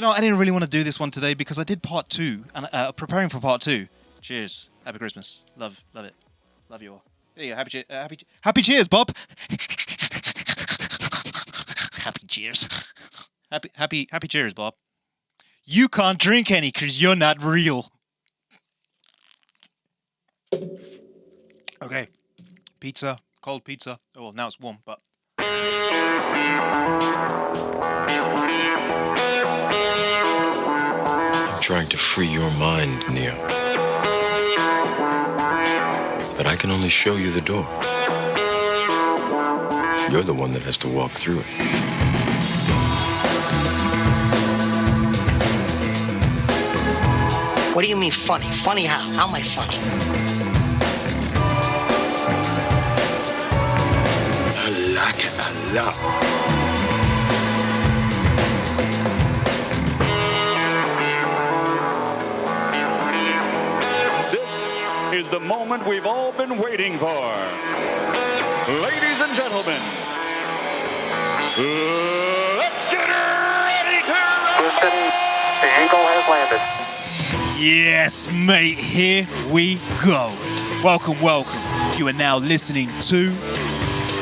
You know, I didn't really want to do this one today because I did part 2 and preparing for part 2. Cheers. Happy Christmas. Love it. Love you all. There you go. Happy cheers, Bob. Happy cheers. Happy cheers, Bob. You can't drink any because you're not real. Okay. Pizza. Cold pizza. Oh, well, now it's warm, but... I'm trying to free your mind, Neo. But I can only show you the door. You're the one that has to walk through it. What do you mean funny? Funny how? How am I funny? I like it a lot. Is the moment we've all been waiting for. Ladies and gentlemen, let's get ready to Houston, the Eagle has landed. Yes, mate, here we go. Welcome. You are now listening to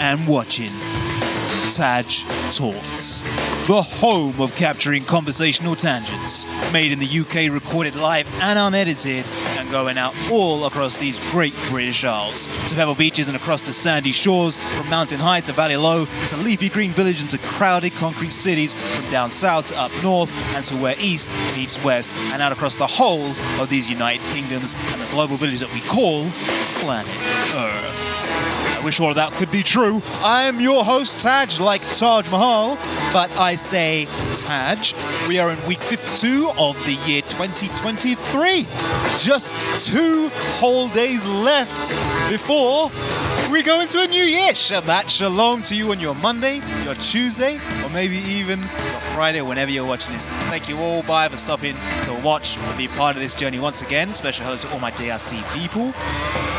and watching TAJ Talks, the home of capturing conversational tangents, made in the UK, recorded live and unedited, and going out all across these great British Isles, to pebble beaches and across the sandy shores, from mountain high to valley low, to leafy green village and to crowded concrete cities, from down south to up north, and to where east meets west, and out across the whole of these United Kingdoms and the global village that we call planet Earth. I wish all of that could be true. I'm your host, TAJ, like Taj Mahal, but I say TAJ. We are in week 52 of the year 2023. Just 2 whole days left before we go into a new year. Shabbat Shalom to you on your Monday, your Tuesday, or maybe even your Friday, whenever you're watching this. Thank you all, bye, for stopping to watch and be part of this journey once again. Special hello to all my DRC people.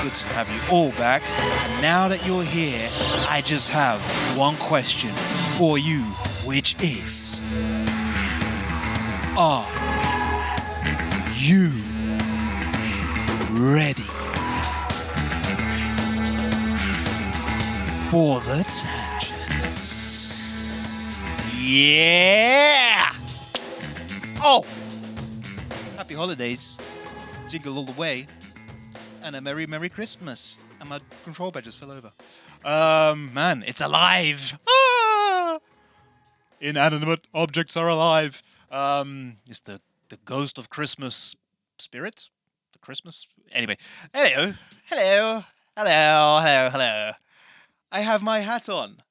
Good to have you all back. And now that you're here, I just have one question for you, which is, are you ready for the tangents? Yeah! Oh! Happy holidays. Jingle all the way. And a Merry Christmas. And my control bed just fell over. Man, it's alive. Ah! Inanimate objects are alive. It's the ghost of Christmas spirit? The Christmas? Anyway. Hello. I have my hat on.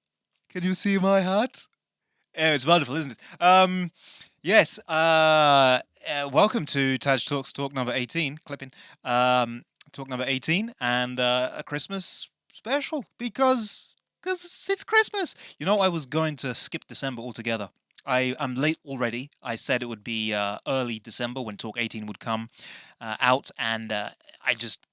Can you see my hat? Oh, it's wonderful, isn't it? Yes. Welcome to TAJ Talks, talk number 18. Clipping. Talk number 18 and a Christmas special because it's Christmas. You know, I was going to skip December altogether. I'm late already. I said it would be early December when Talk 18 would come out, and I just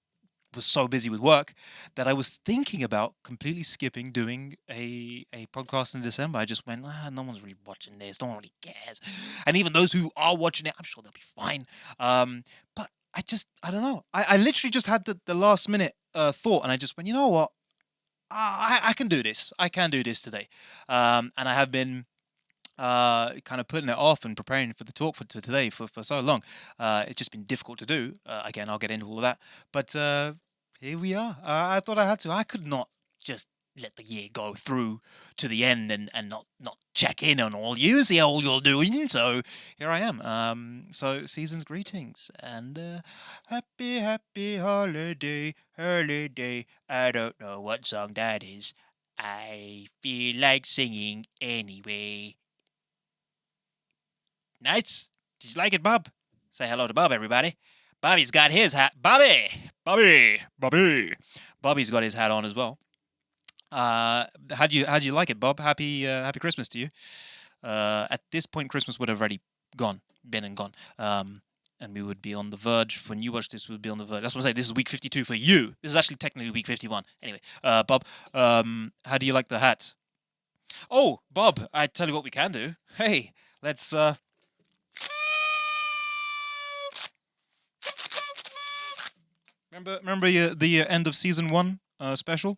was so busy with work that I was thinking about completely skipping doing a podcast in December. I just went, no one's really watching this. No one really cares. And even those who are watching it, I'm sure they'll be fine. But I don't know. I literally just had the last minute thought, and I just went, you know what? I can do this. I can do this today. And I have been kind of putting it off and preparing for the talk for today for so long. It's just been difficult to do. Again, I'll get into all of that. But here we are. I thought I had to. I could not just let the year go through to the end and not check in on all you, see how all you're doing. So here I am. So season's greetings and happy holiday. I don't know what song that is. I feel like singing anyway. Nice. Did you like it, Bob? Say hello to Bob, everybody. Bobby's got his hat. Bobby's got his hat on as well. How'd you like it, Bob? Happy Christmas to you. At this point, Christmas would have already been and gone. And we would be on the verge. When you watch this, we would be on the verge. That's what I'm saying. This is week 52 for you. This is actually technically week 51. Anyway, Bob, how do you like the hat? Oh, Bob, I tell you what we can do. Hey, let's Remember the end of season 1 special?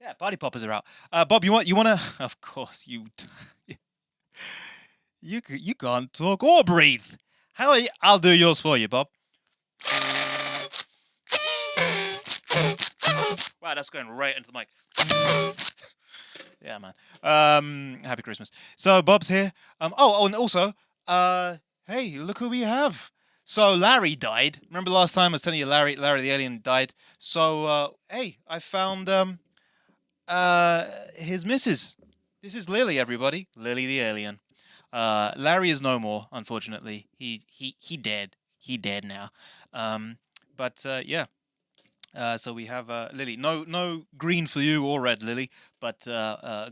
Yeah, party poppers are out. Bob, you wanna? Of course you. You can't talk or breathe. How are you? I'll do yours for you, Bob. Wow, that's going right into the mic. Yeah, man. Happy Christmas. So Bob's here. And also, hey, look who we have. So Larry died. Remember last time I was telling you Larry the alien died. So hey, I found his missus. This is Lily, everybody. Lily the alien. Larry is no more, unfortunately. He dead. He dead now. But yeah. So we have Lily. No green for you or red, Lily, but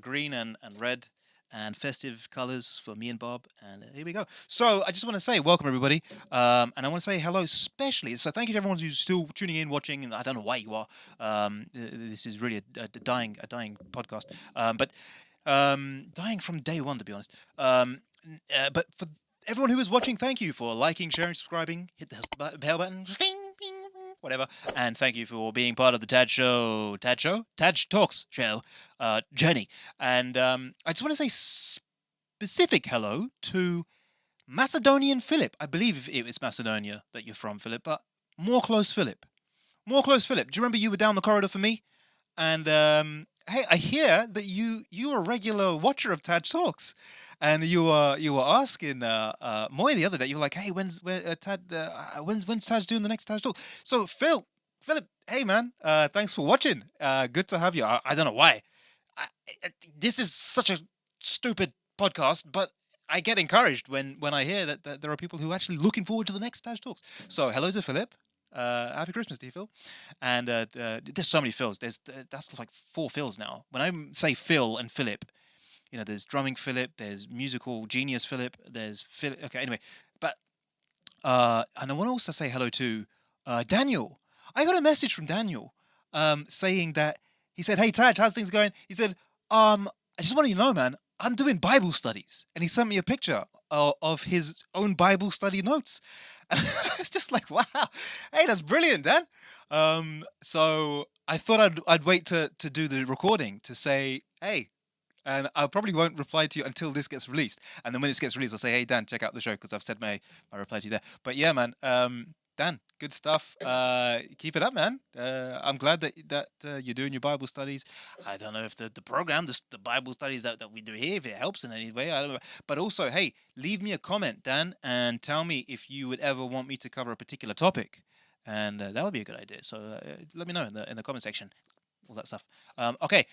green and red and festive colors for me and Bob. And here we go. So I just want to say welcome, everybody. And I want to say hello especially. So thank you to everyone who's still tuning in, watching. And I don't know why you are. This is really a dying podcast. But dying from day one, to be honest. But for everyone who is watching, thank you for liking, sharing, subscribing. Hit the bell button. Whatever, and thank you for being part of the TAJ Talks show journey. And I just want to say specific hello to Macedonian Philip. I believe it's Macedonia that you're from, Philip, but more close Philip. Do you remember you were down the corridor for me? And hey, I hear that you're a regular watcher of TAJ Talks. And you were asking Moy the other day. You were like, "Hey, when's Taj doing the next Taj talk?" So Philip, hey man, thanks for watching. Good to have you. I don't know why. This is such a stupid podcast, but I get encouraged when I hear that there are people who are actually looking forward to the next Taj talks. So hello to Philip. Happy Christmas to you, Phil. And there's so many Phils. That's like 4 Phils now. When I say Phil and Philip. You know, there's drumming Philip, there's musical genius Philip, there's Philip. Okay, anyway, but and I want to also say hello to Daniel. I got a message from Daniel saying that he said, "Hey Taj, how's things going?" He said, "I just wanted you to know, man, I'm doing Bible studies," and he sent me a picture of his own Bible study notes. And it's just like, wow, hey, that's brilliant, Dan. So I thought I'd wait to do the recording to say, hey. And I probably won't reply to you until this gets released. And then when this gets released, I'll say, "Hey Dan, check out the show," because I've said my reply to you there. But yeah, man, Dan, good stuff. Keep it up, man. I'm glad that you're doing your Bible studies. I don't know if the program, the Bible studies that we do here, if it helps in any way. I don't know. But also, hey, leave me a comment, Dan, and tell me if you would ever want me to cover a particular topic, and that would be a good idea. So let me know in the comment section. All that stuff. Okay,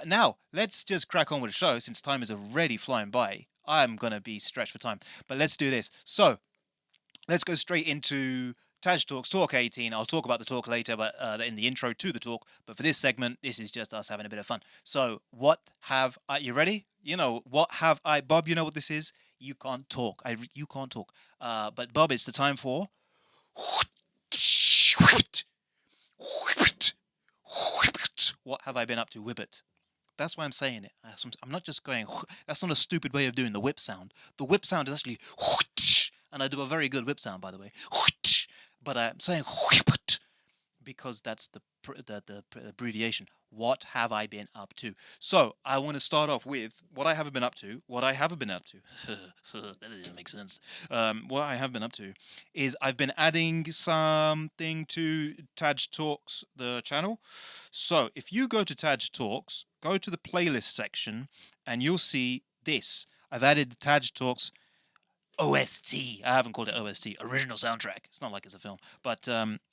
now let's just crack on with the show since time is already flying by. I'm going to be stretched for time, but let's do this. So let's go straight into TAJ Talks, Talk 18. I'll talk about the talk later, but in the intro to the talk. But for this segment, this is just us having a bit of fun. So what have I... You ready? You know, what have I... Bob, you know what this is? You can't talk. You can't talk. But Bob, it's the time for... What have I been up to? Whip it. That's why I'm saying it. I'm not just going... That's not a stupid way of doing the whip sound. The whip sound is actually... And I do a very good whip sound, by the way. But I'm saying... Because that's the abbreviation. What have I been up to? So I want to start off with what I haven't been up to. What I haven't been up to. That doesn't make sense. What I have been up to is I've been adding something to TAJ Talks, the channel. So if you go to TAJ Talks, go to the playlist section, and you'll see this. I've added the TAJ Talks OST. I haven't called it OST, original soundtrack. It's not like it's a film. But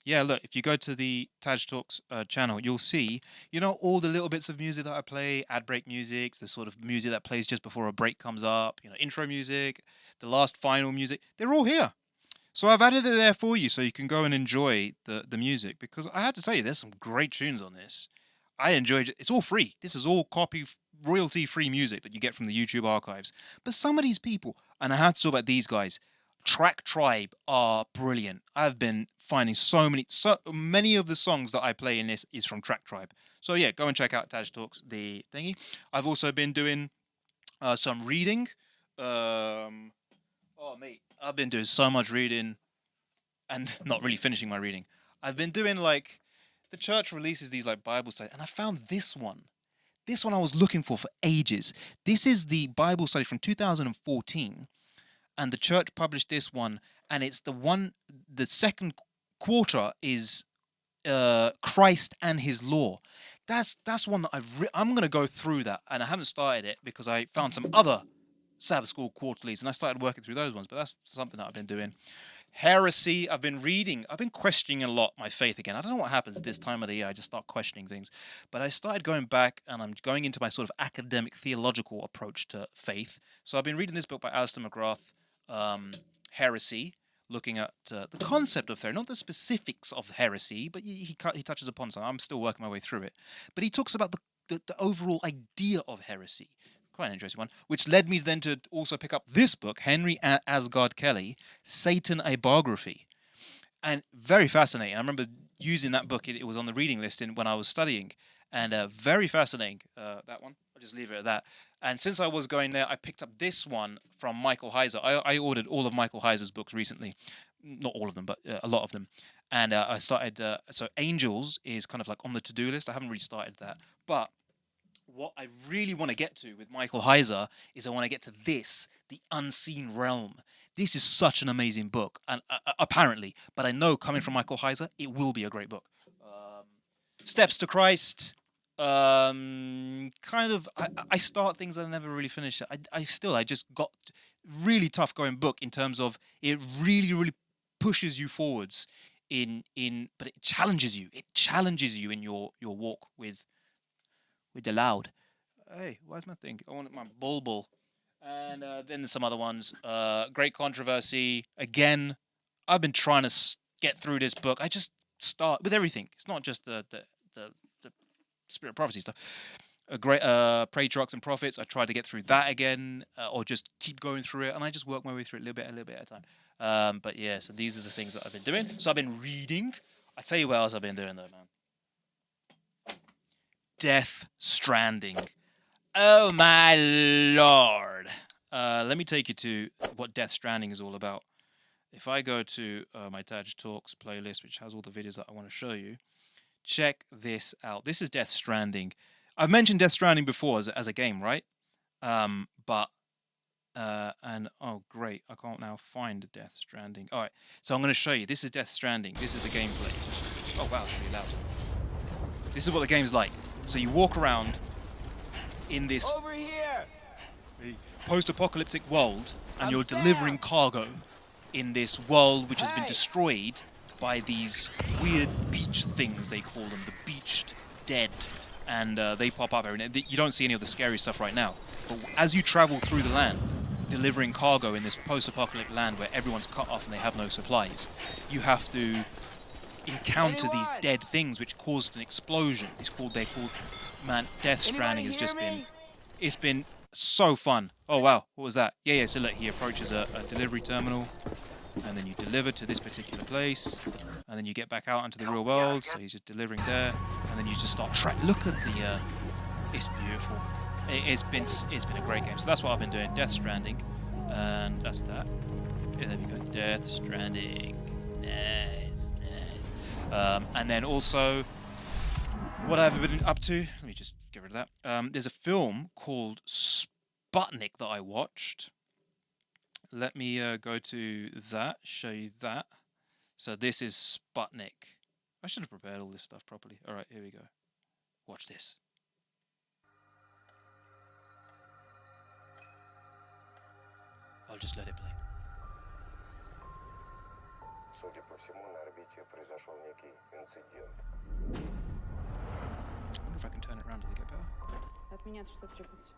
yeah, look, if you go to the TAJ Talks channel, you'll see, you know, all the little bits of music that I play, ad break music, the sort of music that plays just before a break comes up, you know, intro music, the last final music, they're all here. So I've added it there for you so you can go and enjoy the music, because I have to tell you, there's some great tunes on this. I enjoyed it. It's all free. This is all royalty-free music that you get from the YouTube archives. But some of these people, and I have to talk about these guys, Track Tribe are brilliant. I've been finding so many of the songs that I play in this is from Track Tribe. So yeah, go and check out TAJ Talks, the thingy. I've also been doing some reading. Oh mate, I've been doing so much reading and not really finishing my reading. I've been doing like the church releases these like Bible studies, and I found this one. This one I was looking for ages. This is the Bible study from 2014, and the church published this one, and it's the second quarter is Christ and His law. That's one that I'm going to go through that, and I haven't started it because I found some other Sabbath School quarterlies, and I started working through those ones, but that's something that I've been doing. Heresy, I've been reading. I've been questioning a lot my faith again. I don't know what happens at this time of the year. I just start questioning things. But I started going back, and I'm going into my sort of academic theological approach to faith. So I've been reading this book by Alistair McGrath, Heresy, looking at the concept of heresy, not the specifics of heresy, but he touches upon something. I'm still working my way through it. But he talks about the overall idea of heresy. Quite an interesting one, which led me then to also pick up this book, Henry Asgard Kelly, Satan, a Biography. And very fascinating. I remember using that book. It was on the reading list when I was studying. And very fascinating, that one. I'll just leave it at that. And since I was going there, I picked up this one from Michael Heiser. I ordered all of Michael Heiser's books recently. Not all of them, but a lot of them. And I started... so Angels is kind of like on the to-do list. I haven't really started that. But what I really want to get to with Michael Heiser is I want to get to this, The Unseen Realm. This is such an amazing book, and apparently, but I know coming from Michael Heiser, it will be a great book. Steps to Christ, kind of, I start things that I never really finish. I just got really tough going book in terms of it really, really pushes you forwards but it challenges you. It challenges you in your walk with the loud. Hey, where's my thing? I want my bulbul. And then there's some other ones. Great Controversy. Again, I've been trying to get through this book. I just start with everything. It's not just the Spirit of Prophecy stuff. A great Patriarchs and Prophets. I tried to get through that again, or just keep going through it, and I just work my way through it a little bit at a time. But yeah, so these are the things that I've been doing. So I've been reading. I tell you what else I've been doing though, man. Death Stranding. Oh my lord. Let me take you to what Death Stranding is all about. If I go to my TAJ Talks playlist, which has all the videos that I want to show you, check this out. This is Death Stranding. I've mentioned Death Stranding before as a game, right? And oh great, I can't now find Death Stranding. All right, so I'm going to show you. This is Death Stranding. This is the gameplay. Oh wow, it's really loud. This is what the game's like. So you walk around in this post-apocalyptic world, and you're delivering cargo in this world which has been destroyed by these weird beach things, they call them, the beached dead. And they pop up every now and then. You don't see any of the scary stuff right now. But as you travel through the land, delivering cargo in this post-apocalyptic land where everyone's cut off and they have no supplies, you have to encounter these dead things which caused an explosion. They're called, man, Death Stranding has just been, it's been so fun. Oh wow, what was that? Yeah, so look, he approaches a delivery terminal, and then you deliver to this particular place, and then you get back out into the real world, so he's just delivering there, and then you just start look at the, it's beautiful. It's been a great game. So that's what I've been doing, Death Stranding, and that's that. Yeah, there we go, Death Stranding. Nice. And then also, what I've been up to, let me just get rid of that. There's a film called Sputnik that I watched. Let me go to that, show you that. So this is Sputnik. I should have prepared all this stuff properly. All right, here we go. Watch this. I'll just let it play. Судя по всему, на орбите произошел некий инцидент. I wonder if I can turn it around to get better. От меня-то что требуется?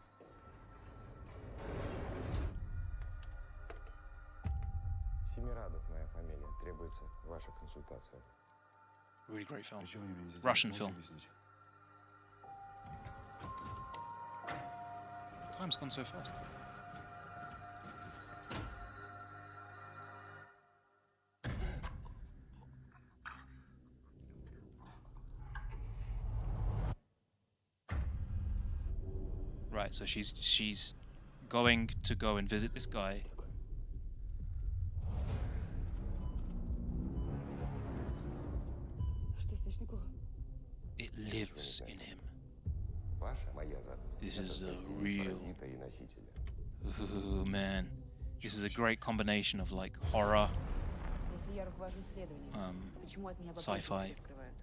Семирадов моя фамилия. Требуется ваша консультация. Really great film. Russian film. Time's gone so fast. Right, so she's going to go and visit this guy. назад. This Это is a создают real. паразита и носителя. Ooh, man. This is a great combination of like horror. Если я руковожу исследованием, почему от меня sci-fi. все скрывают?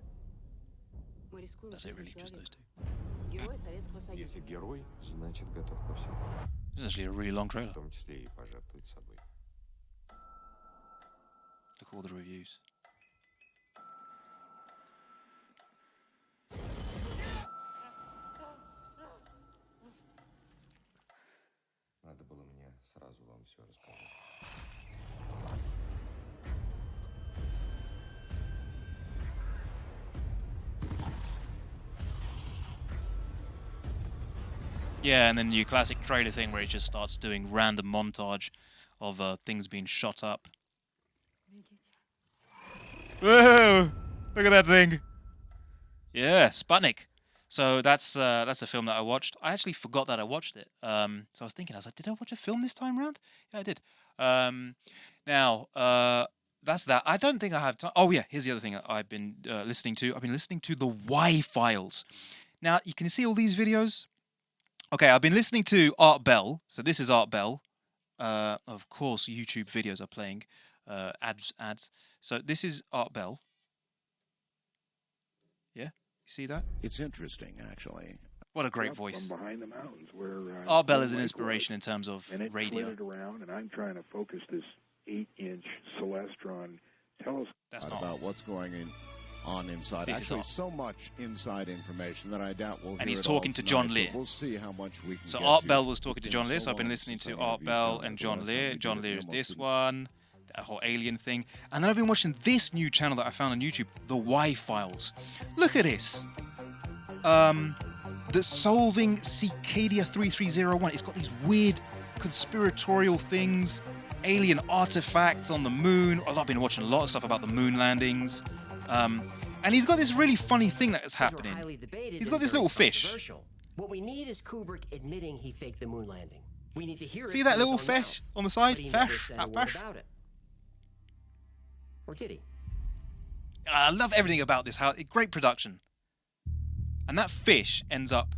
Мы рискуем That's it, жизнью really, just those человека. two. Герой Советского Если Союза. герой, значит готов ко всему. This is actually a really long trailer. В том числе и пожертвовать собой. Look at all the reviews. Надо было мне сразу вам все рассказать. Yeah, and then your classic trailer thing where it just starts doing random montage of things being shot up. Whoa! Look at that thing. Yeah, Sputnik. So that's a film that I watched. I actually forgot that I watched it. So I was thinking, I was like, did I watch a film this time around? Yeah, I did. Now, that's that. I don't think I have time. Oh yeah, here's the other thing I've been listening to. I've been listening to the Y Files. Now you can see all these videos. Okay, I've been listening to Art Bell. So this is Art Bell. Of course, YouTube videos are playing ads. So this is Art Bell. Yeah, you see that? It's interesting, actually. What a great Up voice. From behind the mountains where Art Bell is an Lake inspiration was. in terms of And it radio. flitted around, and I'm trying to focus this 8-inch Celestron telescope. That's not. About what's going on inside. This is Actually, Art. so much inside information that I doubt we'll And hear he's it all talking to tonight, John but Lear. We'll see how much we can So get Art to. Bell was talking to It's John been Lear, so so I've been long listening since to I Art interviewed Bell John. and The John last time Lear. we did John a Lear film is was this to- one, that whole alien thing. And then I've been watching this new channel that I found on YouTube, the Y Files. Look at this. The Solving Cicadia 3301. It's got these weird conspiratorial things, alien artifacts on the moon. I've been watching a lot of stuff about the moon landings. And he's got this really funny thing that's happening. He's got this little fish. What we need is Kubrick admitting he faked the moon landing. We need to hear See it that from his little own fish mouth. on the side? But he never Fish? said That a word fish? about it. Or did he? I love everything about this. How great production. And that fish ends up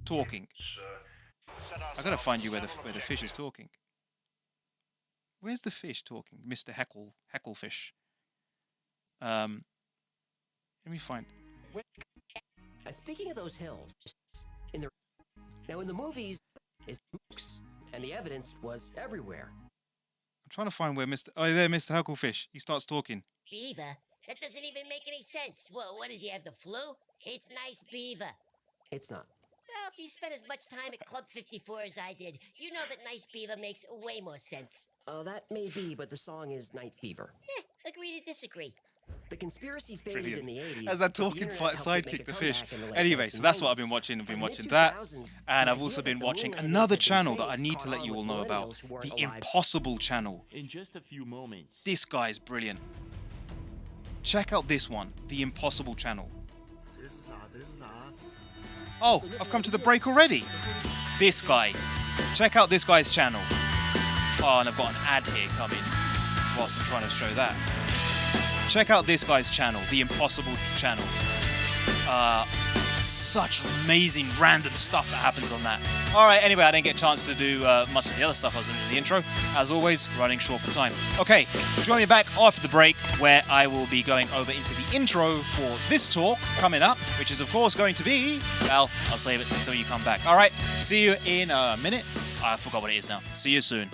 talking. I gotta find you where the fish is talking. Where's the fish talking, Mr. Hecklefish? Let me find. Speaking of those hills, in the movies, is mooks, and the evidence was everywhere. I'm trying to find where Mr. Oh, there, Mr. Hecklefish. He starts talking. Beaver? That doesn't even make any sense. Well, what does he have, the flu? It's nice beaver. It's not. Well, if you spent as much time at Club 54 as I did, you know that nice beaver makes way more sense. That may be, but the song is Night Fever. Agree to disagree. The conspiracy faded Brilliant. in the 80s. As that but the talking internet helped it make sidekick, a the fish. comeback in the late Anyway, so that's what I've 1990s. been watching. I've been By the watching that. mid-2000s, And the I've idea also that been the watching moon landings another had been channel that I faked need to caught let on you all with know about. millennials who weren't The alive. Impossible channel. In just a few moments. This guy's brilliant. Check out this one, The Impossible channel. Oh, I've come to the break already. This guy. Check out this guy's channel. Oh, and I've got an ad here coming whilst I'm trying to show that. Check out this guy's channel, The Impossible channel. Such amazing random stuff that happens on that. Alright, anyway, I didn't get a chance to do much of the other stuff I was going to do in the intro. As always, running short for time. Okay, join me back after the break where I will be going over into the intro for this talk coming up, which is of course going to be, well, I'll save it until you come back. Alright, see you in a minute. I forgot what it is now. See you soon.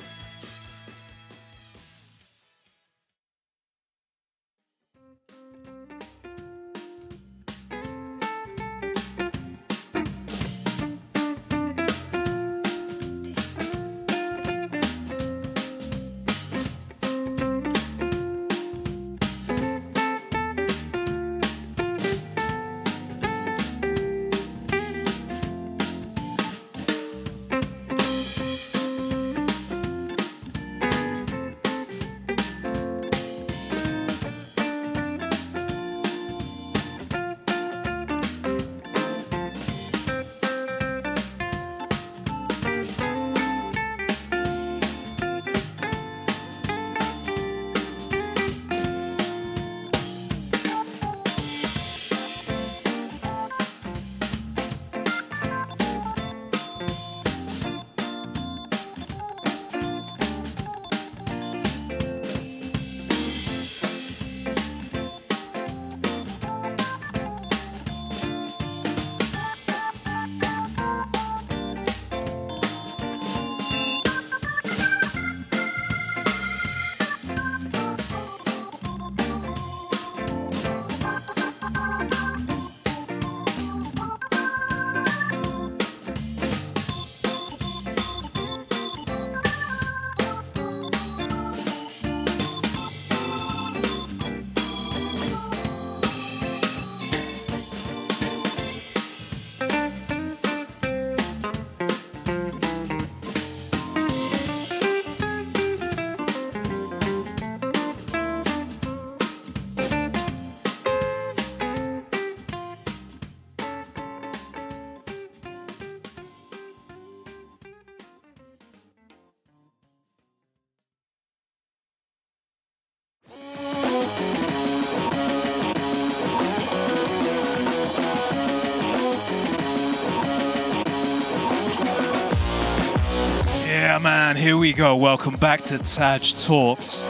Yeah, man, here we go. Welcome back to TAJ Talks.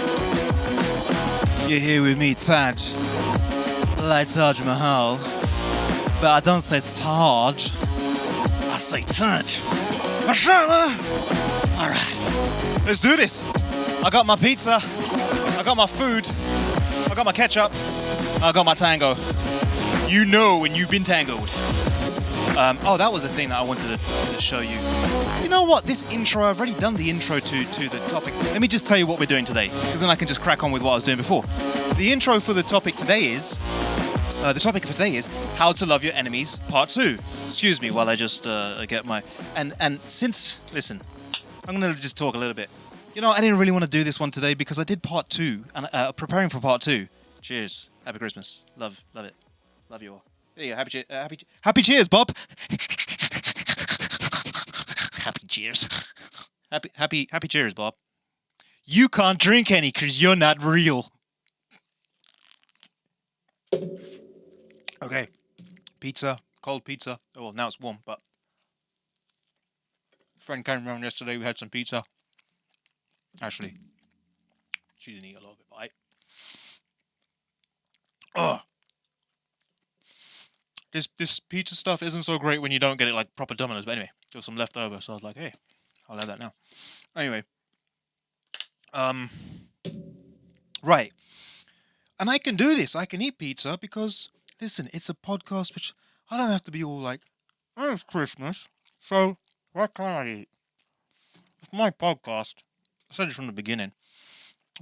You're here with me, TAJ. Like Taj Mahal. But I don't say Taj. I say TAJ. Alright, let's do this. I got my pizza. I got my food. I got my ketchup. I got my tango. You know when you've been tangoed. Oh, that was the thing that I wanted to show you. You know what? This intro, I've already done the intro to the topic. Let me just tell you what we're doing today, because then I can just crack on with what I was doing before. The intro for the topic today is... the topic for today is How to Love Your Enemies, Part 2. Excuse me while I just get my... And since... Listen, I'm going to just talk a little bit. You know, I didn't really want to do this one today because I did Part 2, and preparing for Part 2. Cheers. Happy Christmas. Love it. Love you all. There you go. Happy cheers, Bob. Happy cheers. Happy cheers, Bob. You can't drink any because you're not real. Okay. Pizza. Cold pizza. Oh, well, now it's warm, but... A friend came around yesterday. We had some pizza. Actually, she didn't eat a lot of it, but This pizza stuff isn't so great when you don't get it like proper Domino's. But anyway, there was some left over, so I was like, hey, I'll have that now. Anyway, right, and I can do this. I can eat pizza because listen, it's a podcast, which I don't have to be all like, oh, it's Christmas, so what can I eat? It's my podcast. I said it from the beginning,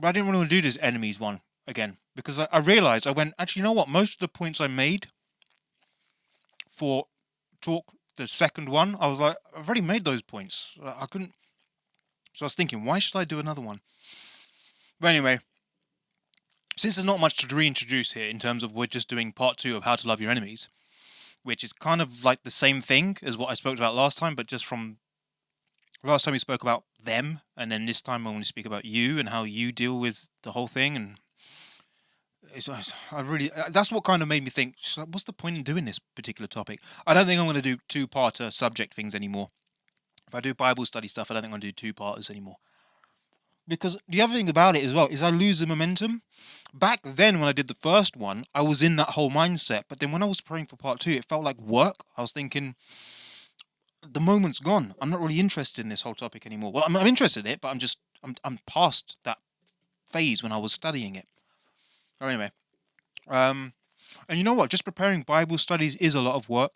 but I didn't really want to do this enemies one again because I realized actually, you know what? Most of the points I made for the second one, I was like, I've already made those points. I couldn't. So I was thinking, why should I do another one? But anyway, since there's not much to reintroduce here in terms of we're just doing part 2 of How to Love Your Enemies, which is kind of like the same thing as what I spoke about last time, but just from last time we spoke about them, and then this time I want to speak about you and how you deal with the whole thing. And that's what kind of made me think, what's the point in doing this particular topic? I don't think I'm going to do two-parter subject things anymore. If I do Bible study stuff, I don't think I'm going to do two-parters anymore. Because the other thing about it as well is I lose the momentum. Back then when I did the first one, I was in that whole mindset. But then when I was preparing for part 2, it felt like work. I was thinking, the moment's gone. I'm not really interested in this whole topic anymore. Well, I'm interested in it, but I'm past that phase when I was studying it. Anyway, and you know what? Just preparing Bible studies is a lot of work.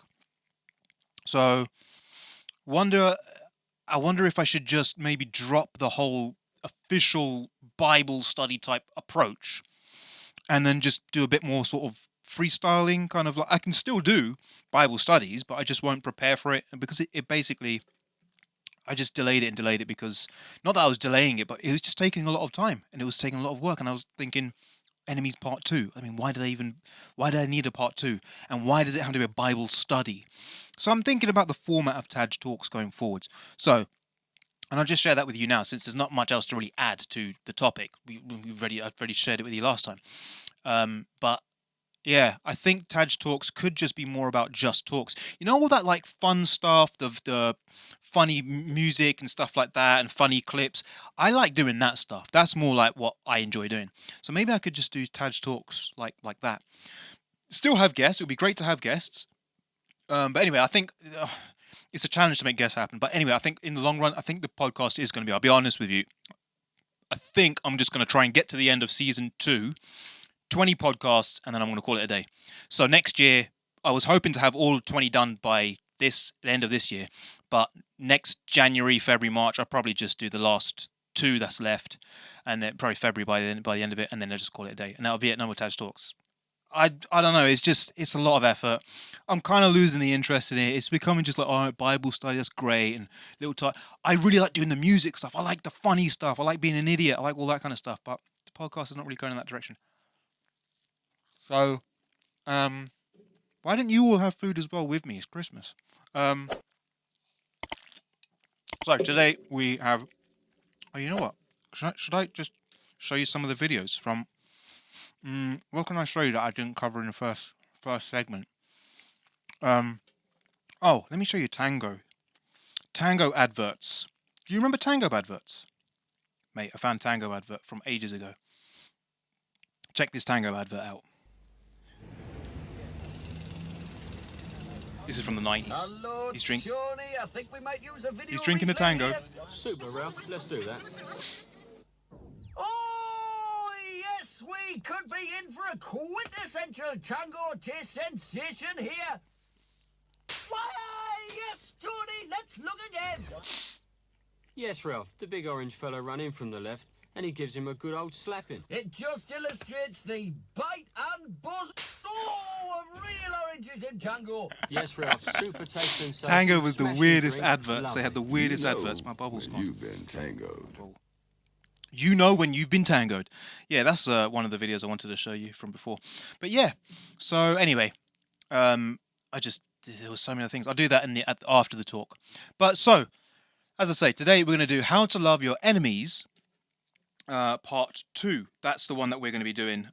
So, I wonder if I should just maybe drop the whole official Bible study type approach, and then just do a bit more sort of freestyling, kind of like I can still do Bible studies, but I just won't prepare for it because it basically. I just delayed it because not that I was delaying it, but it was just taking a lot of time and it was taking a lot of work, and I was thinking. Enemies Part 2. I mean, why did I need a Part 2? And why does it have to be a Bible study? So I'm thinking about the format of TAJ Talks going forwards. So, and I'll just share that with you now, since there's not much else to really add I've already shared it with you last time. But yeah, I think TAJ Talks could just be more about just talks. You know, all that like fun stuff, the funny music and stuff like that, and funny clips. I like doing that stuff. That's more like what I enjoy doing. So maybe I could just do TAJ Talks like that. Still have guests. It would be great to have guests. But anyway, I think it's a challenge to make guests happen. But anyway, I think in the long run, I think the podcast is going to be, I'll be honest with you, I think I'm just going to try and get to the end of season 2, 20 podcasts, and then I'm going to call it a day. So next year, I was hoping to have all 20 done by the end of this year. But next January, February, March, I'll probably just do the last 2 that's left. And then probably February by the end of it. And then I'll just call it a day. And that'll be it. No more TAJ Talks. I don't know. It's a lot of effort. I'm kind of losing the interest in it. It's becoming just like, all right, Bible study, that's great. And I really like doing the music stuff. I like the funny stuff. I like being an idiot. I like all that kind of stuff. But the podcast is not really going in that direction. So, why don't you all have food as well with me? It's Christmas. So today we have. Oh, you know what? Should I just show you some of the videos from? What can I show you that I didn't cover in the first segment? Oh, let me show you Tango adverts. Do you remember Tango adverts? Mate, I found Tango advert from ages ago. Check this Tango advert out. This is from the 90s. Hello, He's drinking. I think we might use a video He's drinking a replay Tango. here. Super, Ralph. Let's do that. Oh, yes, we could be in for a quintessential Tango taste sensation here. Why, yes, Tony, let's look again. Yes, Ralph. The big orange fella ran in from the left, and he gives him a good old slapping. It just illustrates the bite and buzz. Oh, of real oranges in Tango. Yes, Ralph. Super taste sensation. Tango was the Smashing weirdest drink. adverts. Love They had it. the weirdest adverts. My bubble's gone. You've been tangoed. You know when you've been tangoed. Yeah, that's one of the videos I wanted to show you from before. But yeah, so anyway, there was so many things. I'll do that after the talk. But so, as I say, today we're going to do How to Love Your Enemies, part 2. That's the one that we're going to be doing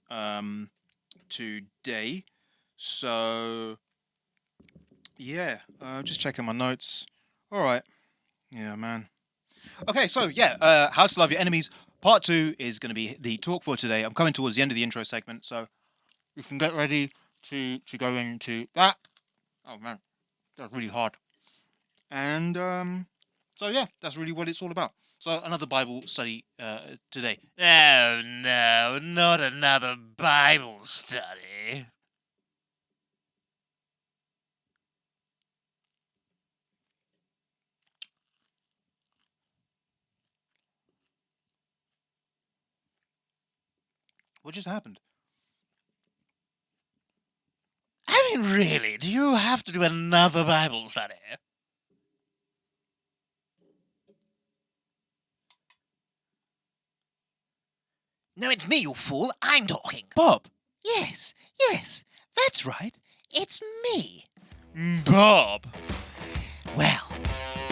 today. So, yeah, just checking my notes. All right. Yeah, man. Okay, so yeah, How to Love Your Enemies, part 2 is going to be the talk for today. I'm coming towards the end of the intro segment, so you can get ready to go into that. Oh, man, that's really hard. And, so yeah, that's really what it's all about. So another Bible study today. Oh, no, not another Bible study. What just happened? I mean, really, do you have to do another Bible study? No, it's me, you fool. I'm talking. Bob. Yes, that's right. It's me. Bob. Well,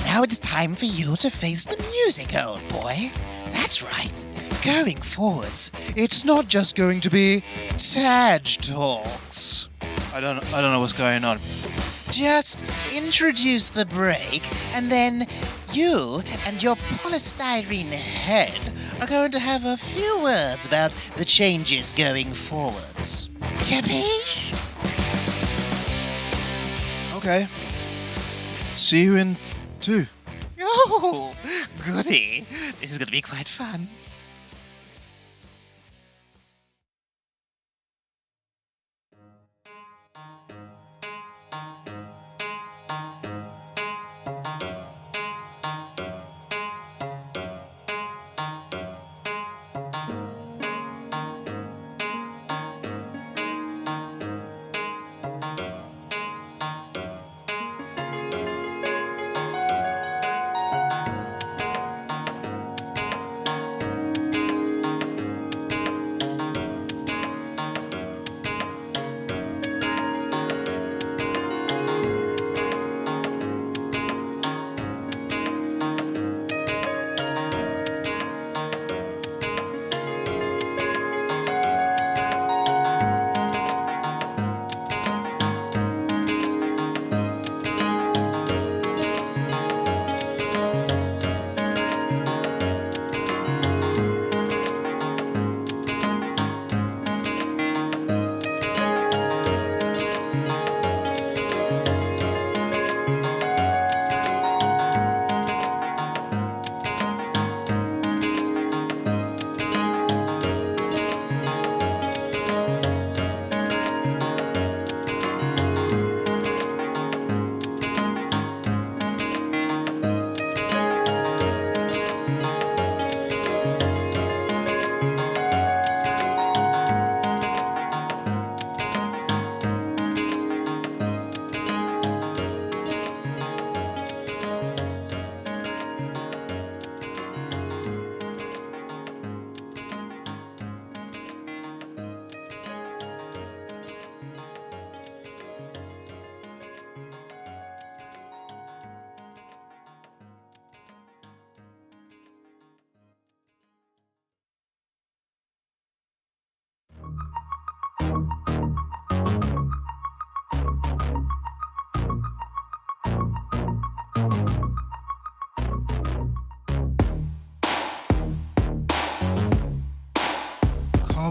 now it's time for you to face the music, old boy. That's right. Going forwards, it's not just going to be TAJ talks. I don't know what's going on. Just introduce the break, and then you and your polystyrene head are going to have a few words about the changes going forwards. Capiche? Okay. See you in 2. Oh, goody. This is going to be quite fun.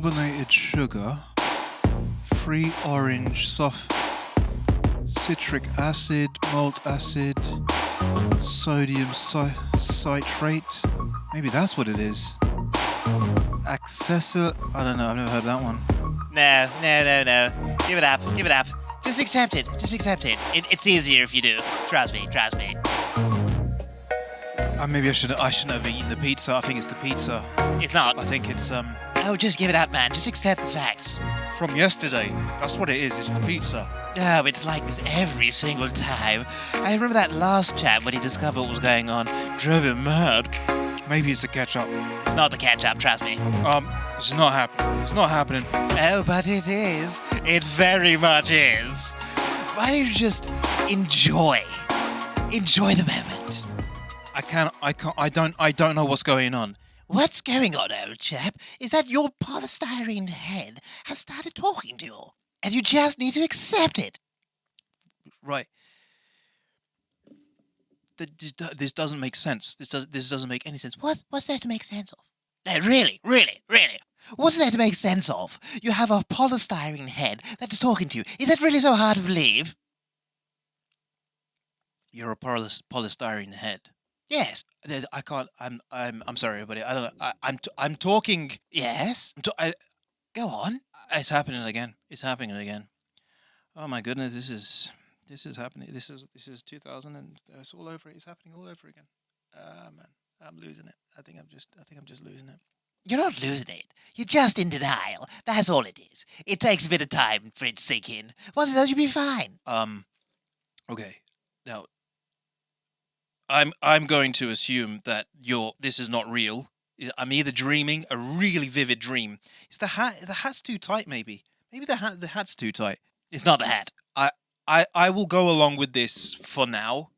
carbonated sugar, free orange, soft citric acid, malt acid, sodium citrate. Maybe that's what it is. Accessor. I don't know. I've never heard that one. No. Give it up. Just accept it. It's easier if you do. Trust me. Maybe I shouldn't have eaten the pizza. I think it's the pizza. It's not. I think it's Oh, just give it up, man. Just accept the facts. from yesterday. That's what it is. It's the pizza. Oh, it's like this every single time. I remember that last chap when he discovered what was going on. Drove him mad. Maybe it's the ketchup. It's not the ketchup, trust me. It's not happening. It's not happening. Oh, but it is. It very much is. Why don't you just enjoy the moment? I don't know what's going on. What's going on, old chap, is that your polystyrene head has started talking to you, and you just need to accept it. Right. This doesn't make sense. This doesn't make any sense. What's there to make sense of? No, really. What's there to make sense of? You have a polystyrene head that's talking to you. Is that really so hard to believe? You're a polystyrene head. Yes. I can't. I'm sorry, everybody. I don't know. I'm talking. Yes. Go on. It's happening again. Oh my goodness! This is happening. This is 2000 and it's all over. It's happening all over again. Man, I'm losing it. I think I'm just losing it. You're not losing it. You're just in denial. That's all it is. It takes a bit of time for it to sink in. Once it does, you'll be fine. Okay. Now, I'm going to assume that this is not real. I'm either dreaming a really vivid dream. It's the hat. The hat's too tight. Maybe the hat's too tight. It's not the hat. I will go along with this for now.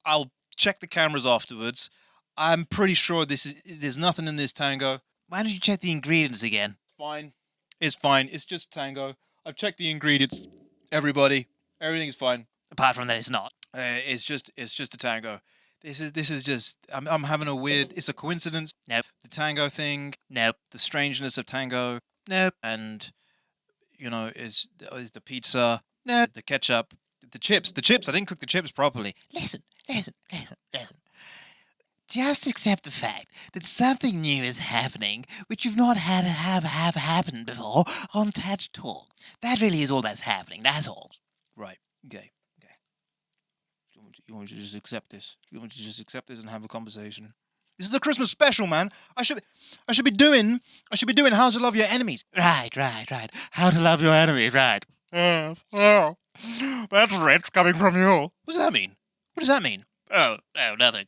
I'll check the cameras afterwards. I'm pretty sure there's nothing in this tango. Why don't you check the ingredients again? Fine. It's fine. It's just tango. I've checked the ingredients. Everybody, everything's fine. Apart from that, it's not. It's just a tango. This is just. I'm having a weird. It's a coincidence. Nope. The tango thing. Nope. The strangeness of tango. Nope. And is the pizza. Nope. The ketchup. The chips. I didn't cook the chips properly. Listen. Just accept the fact that something new is happening, which you've not had have happened before on TAJ Talk. That really is all that's happening. That's all. Right. Okay. You want me to just accept this? You want me to just accept this and have a conversation? This is a Christmas special, man. I should be doing How to Love Your Enemies. Right. How to love your enemies, right. Oh, that's rich coming from you. What does that mean? Oh, nothing.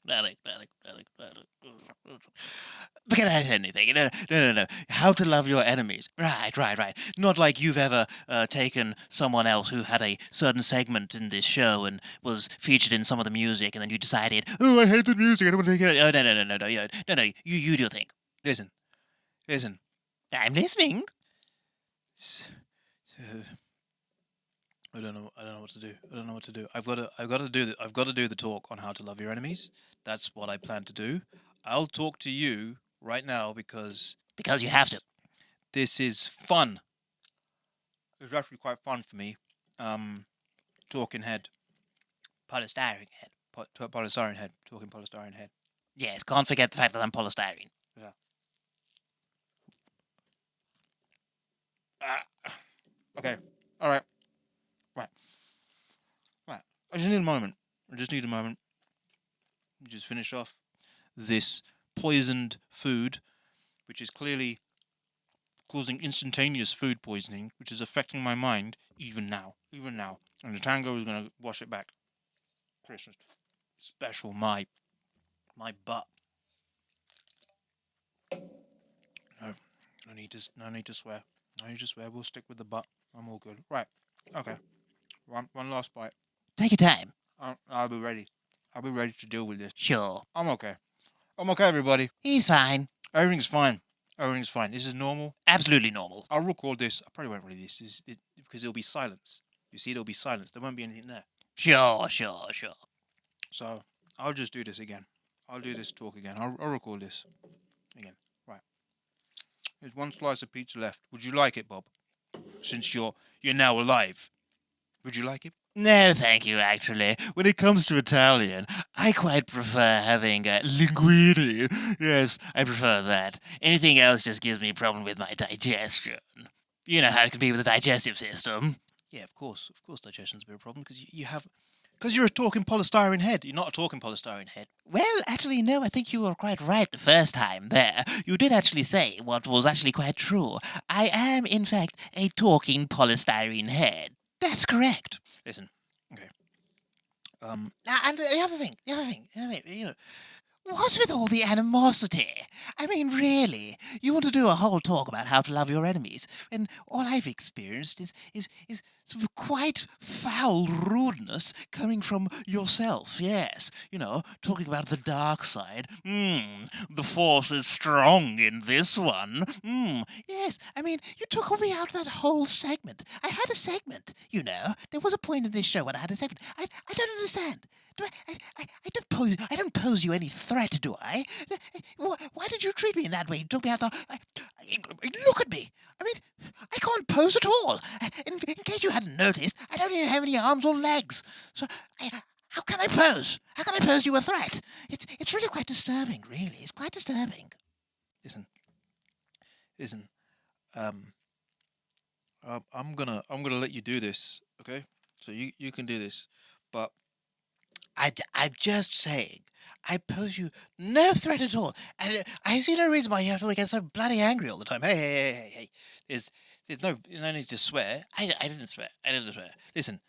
But can I say anything? No. How to love your enemies. Right. Not like you've ever taken someone else who had a certain segment in this show and was featured in some of the music, and then you decided, oh, I hate the music, I don't want to take it. Oh, no. You do your thing. Listen. I'm listening. I don't know what to do. I've got to do the talk on how to love your enemies. That's what I plan to do. I'll talk to you right now because you have to. This is fun. It's actually quite fun for me. Talking head. Polystyrene head. Polystyrene head. Talking polystyrene head. Yes, can't forget the fact that I'm polystyrene. Yeah. Okay. All right. Right. I just need a moment. Just finish off this poisoned food, which is clearly causing instantaneous food poisoning, which is affecting my mind even now. And the tango is going to wash it back. Christmas special, my butt. No need to swear. We'll stick with the butt. I'm all good. Right. Okay. One last bite. Take your time. I'll be ready. I'll be ready to deal with this. Sure. I'm okay, everybody. He's fine. Everything's fine. This is normal. Absolutely normal. I'll record this. I probably won't release this because it'll be silence. You see, there'll be silence. There won't be anything there. Sure. So I'll just do this again. I'll do this talk again. I'll record this again. Right. There's one slice of pizza left. Would you like it, Bob? Since you're now alive. Would you like it? No, thank you, actually. When it comes to Italian, I quite prefer having linguine. Yes, I prefer that. Anything else just gives me a problem with my digestion. You know how it can be with the digestive system. Yeah, of course. Of course digestion's a bit of a problem because you have... Because you're a talking polystyrene head. You're not a talking polystyrene head. Well, actually, no, I think you were quite right the first time there. You did actually say what was actually quite true. I am, in fact, a talking polystyrene head. That's correct. Listen, okay. Now, and the other thing, you know, what's with all the animosity? I mean, really, you want to do a whole talk about how to love your enemies, and all I've experienced is sort of quite foul rudeness coming from yourself, yes. You know, talking about the dark side. The force is strong in this one. Yes, I mean, you took me out of that whole segment. I had a segment, you know. There was a point in this show when I had a segment. I don't understand. I don't pose you any threat, do I? Why did you treat me in that way? You took me out the... Look at me. I mean, I can't pose at all. In case you hadn't noticed, I don't even have any arms or legs. So, how can I pose? How can I pose you a threat? It's really quite disturbing, really. It's quite disturbing. Listen. I'm gonna let you do this, okay? So you can do this, but... I'm just saying, I pose you no threat at all, and I see no reason why you have to get so bloody angry all the time. Hey. There's no need to swear. I didn't swear. Listen.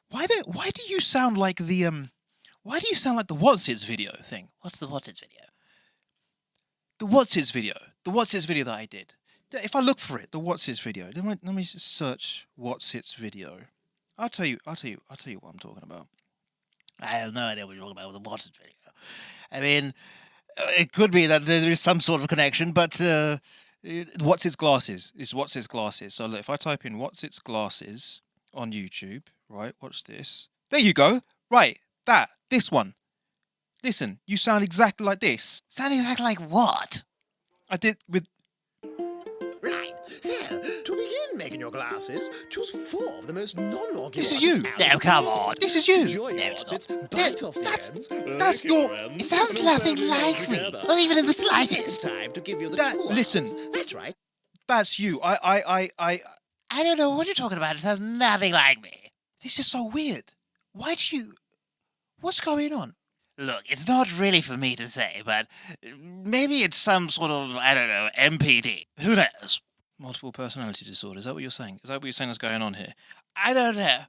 Why do you sound like the What's Its video thing? What's the What's Its video? The What's Its video. The What's Its video that I did. If I look for it, the What's Its video. Let me just search What's Its video. I'll tell you what I'm talking about. I have no idea what you're talking about with the What's Its video. I mean, it could be that there is some sort of connection, but What's Its glasses is What's Its glasses. So look, if I type in What's Its glasses on YouTube, right? Watch this. There you go. Right, this one. Listen, you sound exactly like this. Sound exactly like what? I did with... Right, so, to begin making your glasses, choose 4 of the most non-organic... This is you! No, come on. This is you! No, it's not. That's your... It sounds nothing like me. Not even in the slightest. Time to give you the listen. That's right. That's you. I don't know what you're talking about. It sounds nothing like me. This is so weird. What's going on? Look, it's not really for me to say, but maybe it's some sort of, I don't know, MPD. Who knows? Multiple personality disorder. Is that what you're saying? Is that what you're saying is going on here? I don't know.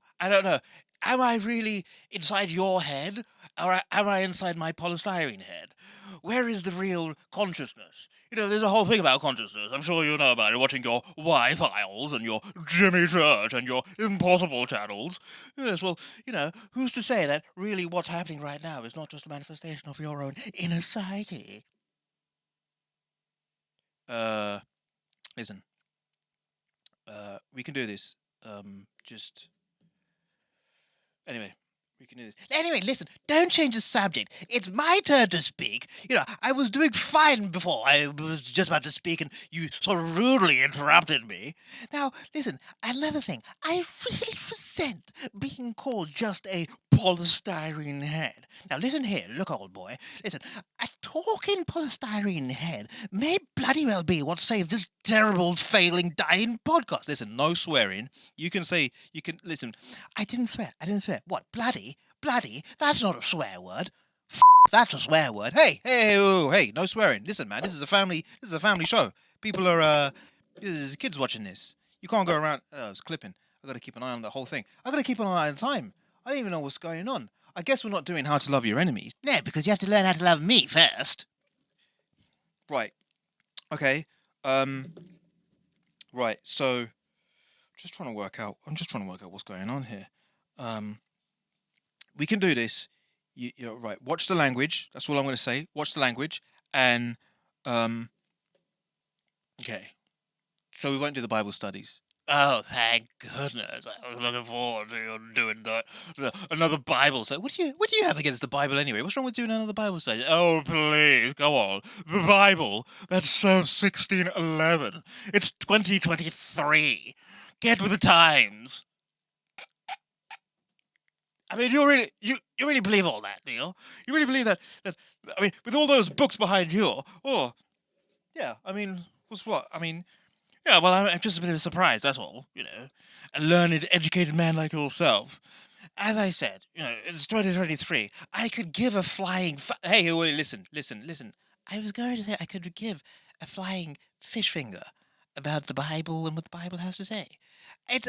Am I really inside your head, or am I inside my polystyrene head? Where is the real consciousness? You know, there's a whole thing about consciousness. I'm sure you know about it, watching your Y-Files and your Jimmy Church and your Impossible channels. Yes, well, you know, who's to say that really what's happening right now is not just a manifestation of your own inner psyche? Listen. We can do this. Anyway, we can do this. Anyway, listen, don't change the subject. It's my turn to speak. You know, I was doing fine before. I was just about to speak and you sort of rudely interrupted me. Now, listen, another thing. I really resent being called just a polystyrene head. Now, listen here. Look, old boy. Listen, a talking polystyrene head may bloody well be what saved this terrible, failing, dying podcast. Listen, no swearing. Listen. I didn't swear. What, bloody? Bloody? That's not a swear word. That's a swear word. Hey, no swearing. Listen, man, this is a family show. People are, there's kids watching this. You can't go around, I was clipping. I gotta keep an eye on the whole thing. I gotta keep an eye on time. I don't even know what's going on. I guess we're not doing how to love your enemies. No, because you have to learn how to love me first. Right. Okay. Right, so I'm just trying to work out what's going on here. We can do this. You're right. Watch the language. That's all I'm going to say. Watch the language. And, okay. So we won't do the Bible studies. Oh, thank goodness! I was looking forward to you doing that. Another Bible study. What do you have against the Bible anyway? What's wrong with doing another Bible study? Oh, please, go on. The Bible. That's so 1611. It's 2023. Get with the times. I mean, you really believe all that, Neil? You really believe that? I mean, with all those books behind you. Oh, yeah. I mean, what's what? I mean. Yeah, well, I'm just a bit of a surprise, that's all, A learned, educated man like yourself. As I said, it's 2023. I could give a flying... Hey, wait, listen. I was going to say I could give a flying fish finger about the Bible and what the Bible has to say.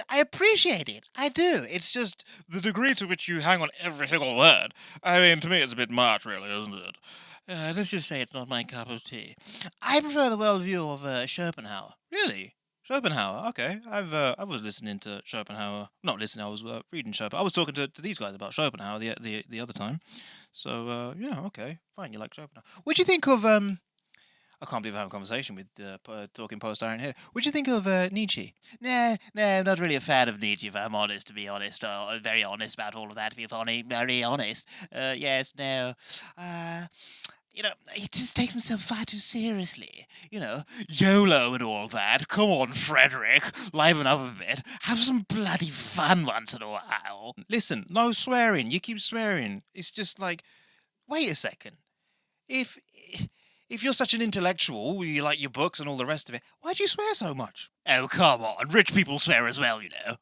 I appreciate it. I do. It's just the degree to which you hang on every single word. I mean, to me, it's a bit much, really, isn't it? Let's just say it's not my cup of tea. I prefer the worldview of Schopenhauer. Really? Schopenhauer? Okay. I was listening to Schopenhauer. Not listening. I was reading Schopenhauer. I was talking to these guys about Schopenhauer the other time. So yeah, okay, fine. You like Schopenhauer? What do you think of I can't believe I have a conversation with talking post-iron here. What do you think of Nietzsche? No, I'm not really a fan of Nietzsche, if I'm honest, to be honest. Very honest about all of that, to be funny. Very honest. Yes, no. He just takes himself far too seriously. YOLO and all that. Come on, Frederick. Liven up a bit. Have some bloody fun once in a while. Listen, no swearing. You keep swearing. It's just like, wait a second. If you're such an intellectual, you like your books and all the rest of it, why do you swear so much? Oh, come on. Rich people swear as well, You're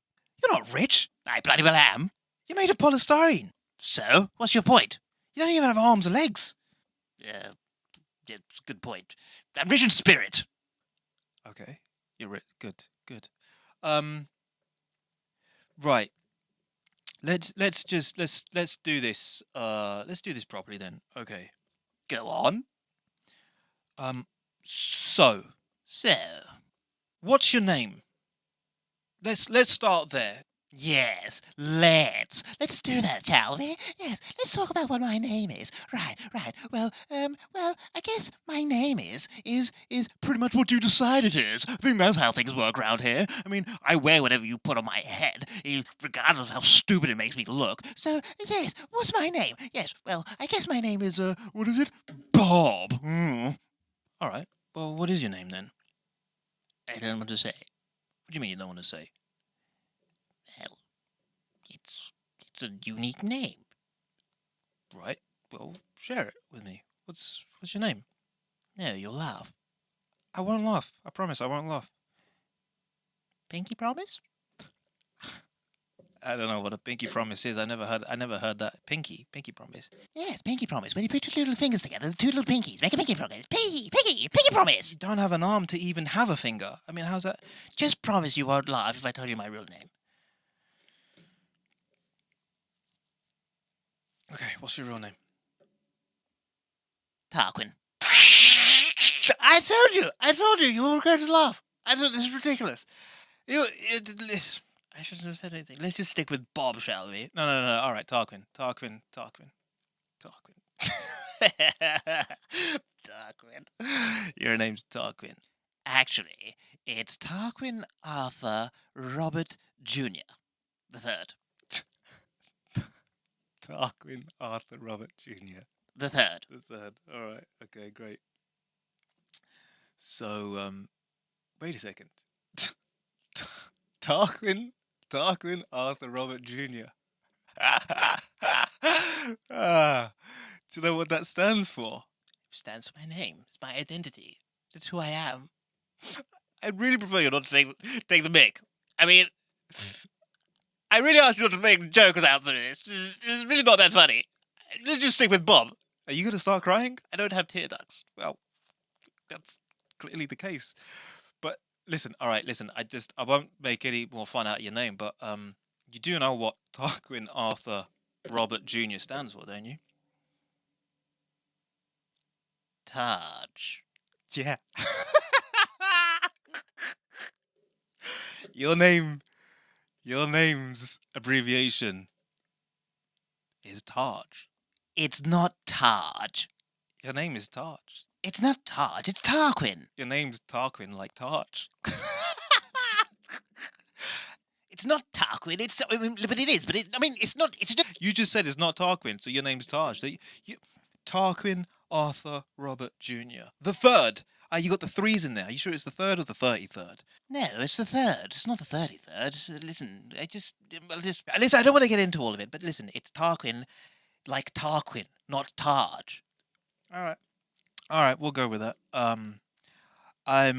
not rich. I bloody well am. You're made of polystyrene. So, what's your point? You don't even have arms or legs. Yeah, good point. I'm rich in spirit. Okay, you're rich. Good. Right. Let's do this. Let's do this properly then. Okay. Go on. So, what's your name? Let's start there. Yes, let's do that, shall we? Yes, let's talk about what my name is. Right. Well, I guess my name is pretty much what you decide it is. I think that's how things work around here. I mean, I wear whatever you put on my head, regardless of how stupid it makes me look. So, yes, what's my name? Yes, well, I guess my name is, what is it? Bob. All right. Well, what is your name then? I don't want to say. What do you mean you don't want to say? Well, it's a unique name. Right. Well, share it with me. What's your name? No, you'll laugh. I won't laugh. I promise I won't laugh. Pinky promise? I don't know what a pinky promise is. I never heard that. Pinky promise. Yes, pinky promise. When you put your little fingers together, the two little pinkies, make a pinky promise. Pinky promise. You don't have an arm to even have a finger. I mean, how's that? Just promise you won't laugh if I tell you my real name. Okay, what's your real name? Tarquin. I told you, you were going to laugh. This is ridiculous. I shouldn't have said anything. Let's just stick with Bob, shall we? No. All right, Tarquin. Tarquin. Your name's Tarquin. Actually, it's Tarquin Arthur Robert Jr. the Third. Tarquin Arthur Robert Jr. The Third. All right. Okay, great. So, wait a second. Tarquin Arthur Robert Jr. Do you know what that stands for? It stands for my name. It's my identity. That's who I am. I'd really prefer you not to take the mic. I mean, I really ask you not to make jokes out of this. It's really not that funny. Let's just stick with Bob. Are you going to start crying? I don't have tear ducts. Well, that's clearly the case. But listen, I won't make any more fun out of your name, but you do know what Tarquin Arthur Robert Jr. stands for, don't you? Taj. Yeah. Your name's abbreviation is Taj. It's not Taj. Your name is Taj. It's not Taj, it's Tarquin. Your name's Tarquin like Taj. It's not Tarquin. But it is. But it's not. It's just. You just said it's not Tarquin, so your name's Taj. So Tarquin Arthur Robert Jr. The third. You got the threes in there. Are you sure it's the third or the 33rd? No, it's the third. It's not the 33rd. Listen, listen. I don't want to get into all of it, but listen, it's Tarquin, like Tarquin, not Taj. All right, we'll go with that. I'm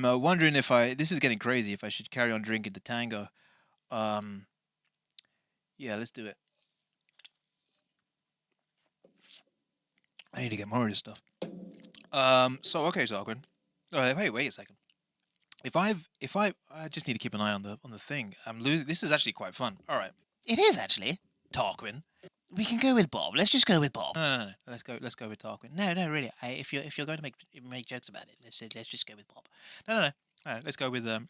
wondering if this is getting crazy, if I should carry on drinking the tango. Yeah, let's do it. I need to get more of this stuff. So okay, Tarquin. Wait a second. I just need to keep an eye on the thing. I'm losing. This is actually quite fun. All right. It is actually Tarquin. We can go with Bob. Let's just go with Bob. No. Let's go with Tarquin. No, really. If you're going to make jokes about it, let's just go with Bob. No. All right. Let's go with Tarquin.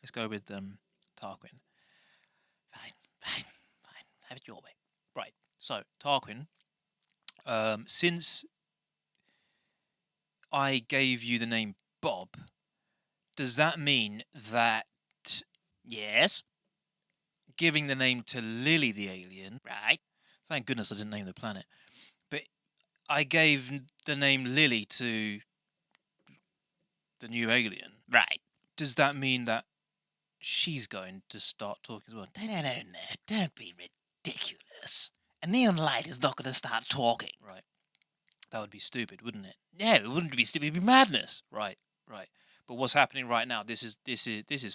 Fine. Have it your way. Right. So Tarquin. Since I gave you the name Bob, does that mean that yes, giving the name to Lily the alien, right? Thank goodness I didn't name the planet. But I gave the name Lily to the new alien. Right. Does that mean that she's going to start talking as well? No. Don't be ridiculous. A neon light is not going to start talking. Right. That would be stupid, wouldn't it? No, it wouldn't be stupid. It'd be madness. Right. But what's happening right now? This is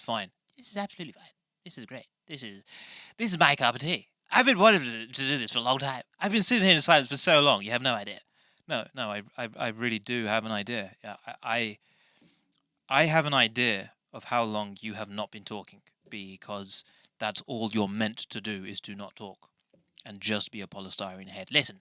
fine. This is absolutely fine. This is great. This is my cup of tea. I've been wanting to do this for a long time. I've been sitting here in silence for so long. You have no idea. No. I really do have an idea. Yeah, I have an idea of how long you have not been talking, because that's all you're meant to do, is to not talk and just be a polystyrene head. Listen.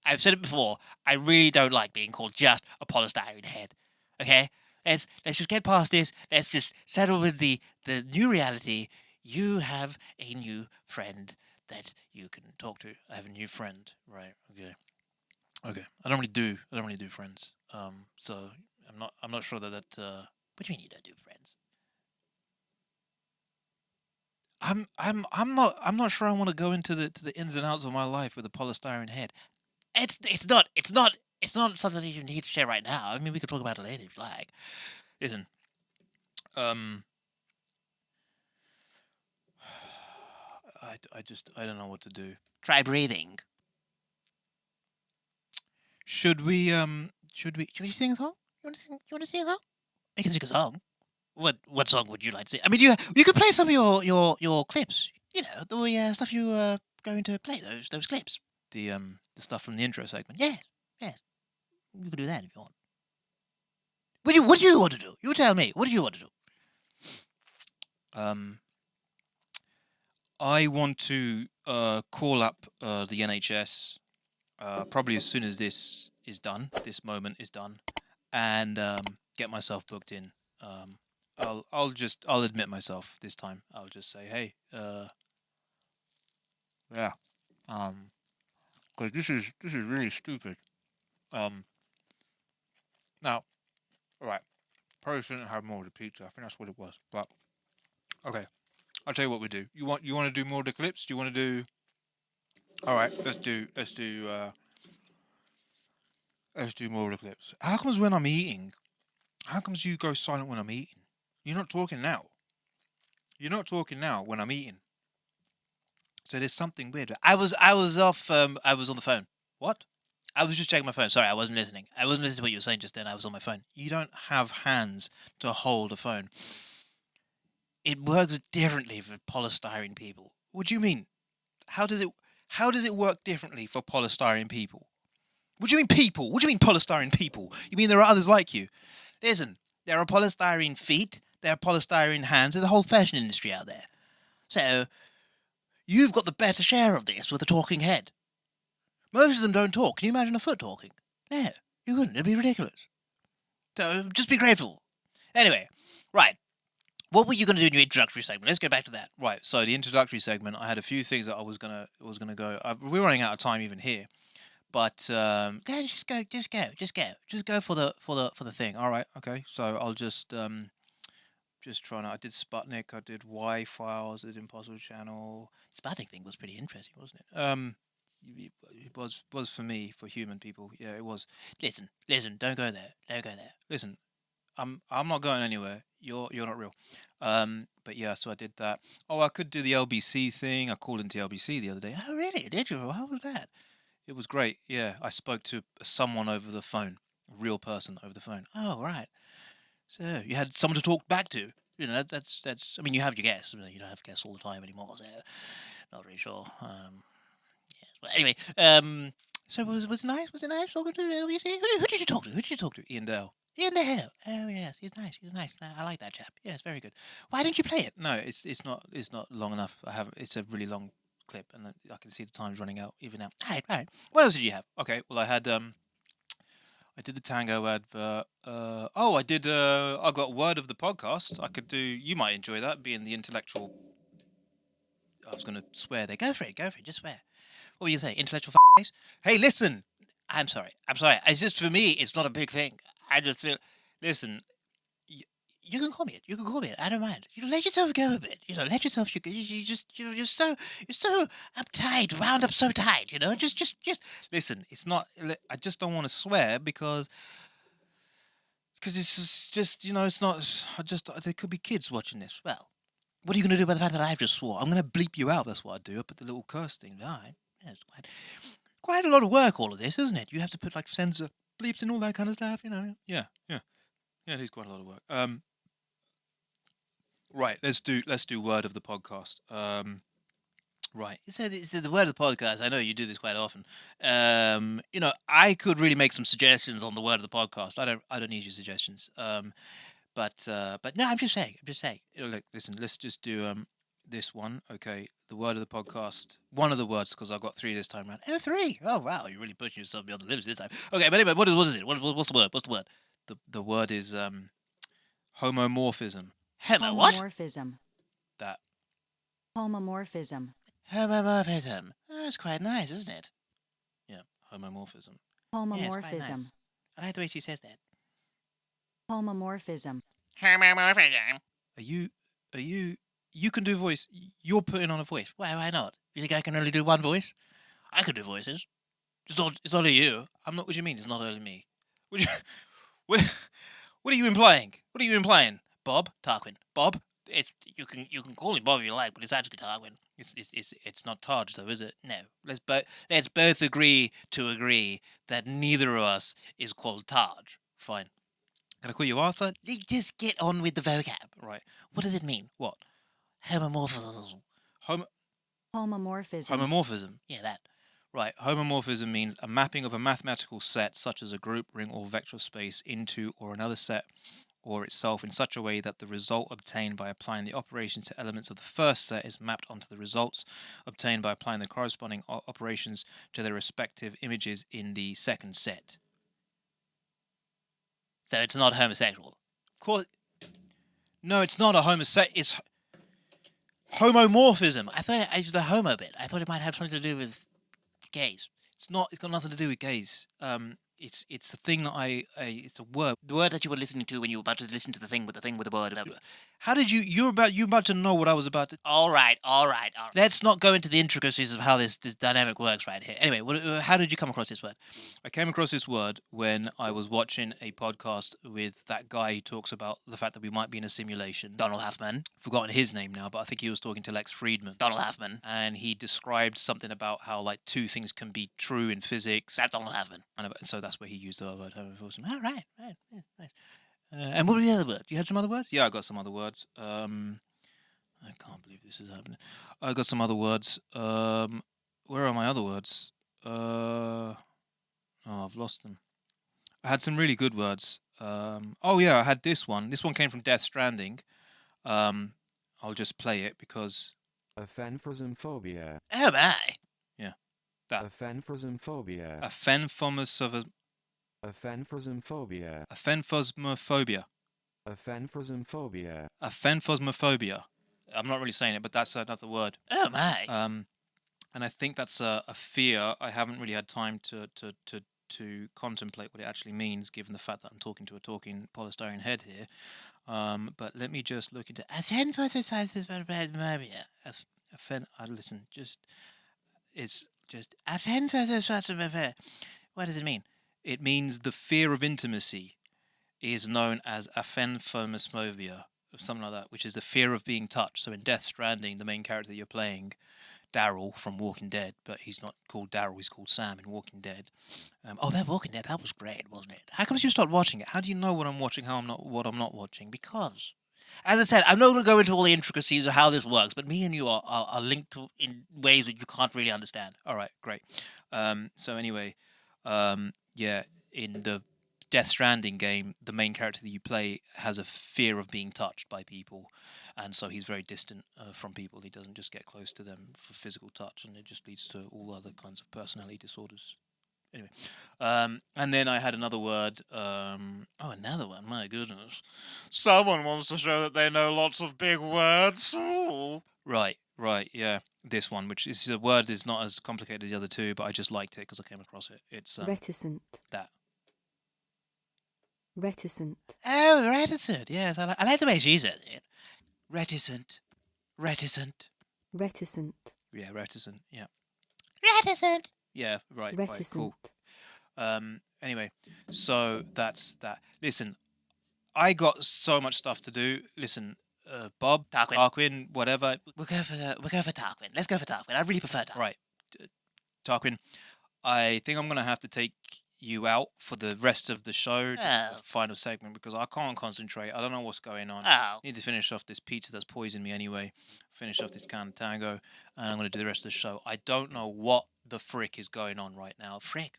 I've said it before. I really don't like being called just a polystyrene head. Okay? Let's just get past this. Let's just settle with the new reality. You have a new friend that you can talk to. I have a new friend. Right. Okay. I don't really do friends. So I'm not sure that. What do you mean you don't do friends? I'm not sure I want to go into the ins and outs of my life with a polystyrene head. It's not something that you need to share right now. I mean, we could talk about it later if you like. Listen. I don't know what to do. Try breathing. Should we sing a song? You want to sing a song? We can sing a song. What song would you like to sing? I mean, you could play some of your clips. You know, the stuff you were going to play, those clips. The stuff from the intro segment. Yes. You could do that if you want. What do you want to do? You tell me. What do you want to do? I want to call up the NHS probably as soon as this moment is done, and get myself booked in. I'll admit myself this time. I'll just say, hey, yeah, because this is really stupid. Now, all right, probably shouldn't have more of the pizza. I think that's what it was. But okay, I'll tell you what we do. You want to do more of the clips? Do you want to do? All right, let's do more of the clips. How comes when I'm eating? How comes you go silent when I'm eating? You're not talking now. You're not talking now when I'm eating. So there's something weird. I was off. I was on the phone. What? I was just checking my phone. Sorry, I wasn't listening. I wasn't listening to what you were saying just then. I was on my phone. You don't have hands to hold a phone. It works differently for polystyrene people. What do you mean? How does it work differently for polystyrene people? What do you mean people? What do you mean polystyrene people? You mean there are others like you? Listen, there are polystyrene feet, there are polystyrene hands, there's a whole fashion industry out there. So, you've got the better share of this with a talking head. Most of them don't talk. Can you imagine a foot talking? No, you couldn't. It'd be ridiculous. So, just be grateful. Anyway, right. What were you going to do in your introductory segment? Let's go back to that. Right, so the introductory segment, I had a few things that I was gonna go. We're running out of time even here. But just go for the thing. All right, okay. So I'll just just trying to. I did Sputnik. I did Y-Files. I did Impossible Channel. Sputnik thing was pretty interesting, wasn't it? It was for me, for human people. Yeah, it was. Listen, don't go there. Don't go there. Listen, I'm not going anywhere. You're not real. But yeah, so I did that. Oh, I could do the LBC thing. I called into LBC the other day. Oh, really? Did you? How was that? It was great. Yeah, I spoke to someone over the phone, a real person over the phone. Oh, right. So you had someone to talk back to. You know, that's. I mean, you have your guests. You don't have guests all the time anymore. So not really sure. Yes, but anyway. So was it nice? Was it nice talking to LBC? Who did you talk to? Who did you talk to? Ian Dale. Ian Dale. Oh yes, he's nice. He's nice. I like that chap. Yes, very good. Why didn't you play it? No, it's not long enough. It's a really long clip, and I can see the time's running out even now. All right. What else did you have? Okay, well I had I did the Tango advert. I did. I got word of the podcast. I could do. You might enjoy that, being the intellectual. I was going to swear there. Go for it. Just swear. What were you saying? Intellectual face? Hey, listen. I'm sorry. It's just for me. It's not a big thing. I just feel. Listen. You can call me it. I don't mind. Let yourself go a bit. Let yourself. You're so uptight, wound up so tight. Just. Listen. It's not. I just don't want to swear because it's just it's not. There could be kids watching this. Well, what are you going to do about the fact that I've just swore? I'm going to bleep you out. That's what I do. I put the little curse thing. All right. Yeah, it's quite a lot of work. All of this, isn't it? You have to put like censor bleeps and all that kind of stuff. Yeah. It is quite a lot of work. Right, let's do word of the podcast. Right. So the word of the podcast. I know you do this quite often. I could really make some suggestions on the word of the podcast. I don't need your suggestions. But no, I'm just saying. Look, listen. Let's just do this one. Okay, the word of the podcast. One of the words, because I've got 3 this time around. Oh, 3. Oh wow, you're really pushing yourself beyond the limits this time. Okay, but anyway, what is it? What's the word? What's the word? The word is homomorphism. Homomorphism. That. Homomorphism. Homomorphism. Oh, that's quite nice, isn't it? Yeah, homomorphism. Homomorphism. Yeah, nice. I like the way she says that. Homomorphism. Homomorphism. Are you can do voice. You're putting on a voice. Why not? You think I can only do one voice? I can do voices. It's only you. I'm not. What do you mean? It's not only me. What are you implying? Bob Tarquin. Bob. You can call him Bob if you like, but it's actually Tarquin. It's not Taj though, is it? No. Let's both agree that neither of us is called Taj. Fine. Can I call you Arthur? Just get on with the vocab. Right. What does it mean? What? Homomorphism. Homomorphism. Homomorphism. Yeah, that. Right. Homomorphism means a mapping of a mathematical set, such as a group, ring, or vector space, into or another set or itself in such a way that the result obtained by applying the operations to elements of the first set is mapped onto the results obtained by applying the corresponding operations to their respective images in the second set. So it's not homosexual. Of course. No, it's not a homosexual. It's homomorphism. I thought it was the homo bit. I thought it might have something to do with gays. It's not. It's got nothing to do with gays. It's a thing that it's a word. The word that you were listening to when you were about to listen to the thing with the word. How did you're about to know what I was about to... All right. Let's not go into the intricacies of how this dynamic works right here. Anyway, how did you come across this word? I came across this word when I was watching a podcast with that guy who talks about the fact that we might be in a simulation. Donald Huffman. Forgotten his name now, but I think he was talking to Lex Friedman. Donald Huffman. And he described something about how like two things can be true in physics. That's Donald Huffman. And so that's where he used the word homomorphism. All right. Yeah, nice. And what were the other words? You had some other words? Yeah, I got some other words. I can't believe this is happening. I got some other words. Where are my other words? I've lost them. I had some really good words. I had this one. This one came from Death Stranding. I'll just play it because... Aphenphosmphobia. Oh my! Yeah. That. Aphenphosmphobia. Aphenphosmophobia. Aphenphosmphobia. Aphenphosmophobia. Aphenphosmophobia. I'm not really saying it, but that's another word. Oh my! And I think that's a fear. I haven't really had time to contemplate what it actually means, given the fact that I'm talking to a talking polystyrene head here. But let me just look into listen. Just it's just what does it mean? It means the fear of intimacy is known as aphenphobia, or something like that, which is the fear of being touched. So in Death Stranding, the main character that you're playing, Daryl from Walking Dead, but he's not called Daryl, he's called Sam in Walking Dead. That Walking Dead, that was great, wasn't it? How come you stopped watching it? How do you know what I'm watching, what I'm not watching? Because, as I said, I'm not going to go into all the intricacies of how this works, but me and you are linked in ways that you can't really understand. All right, great. So anyway, in the Death Stranding game, the main character that you play has a fear of being touched by people, and so he's very distant from people. He doesn't just get close to them for physical touch, and it just leads to all other kinds of personality disorders. Anyway, and then I had another word. Another one. My goodness, someone wants to show that they know lots of big words. Ooh. Right, yeah. This one, which is a word, is not as complicated as the other two, but I just liked it because I came across it. It's reticent. That. Reticent. Oh, reticent. Yes, I like the way she says it. Reticent. Reticent. Yeah, reticent. Yeah. Reticent. Yeah, right. Reticent. Right, cool. Anyway, so that's that. Listen, I got so much stuff to do. Listen, Bob, Tarquin, whatever. We'll go for Tarquin. Let's go for Tarquin. I really prefer Tarquin. Right, Tarquin. I think I'm gonna have to take you out for the rest of the show, the final segment, because I can't concentrate. I don't know what's going on. Need to finish off this pizza that's poisoned me anyway. Finish off this can of tango, and I'm going to do the rest of the show. I don't know what the frick is going on right now. Frick.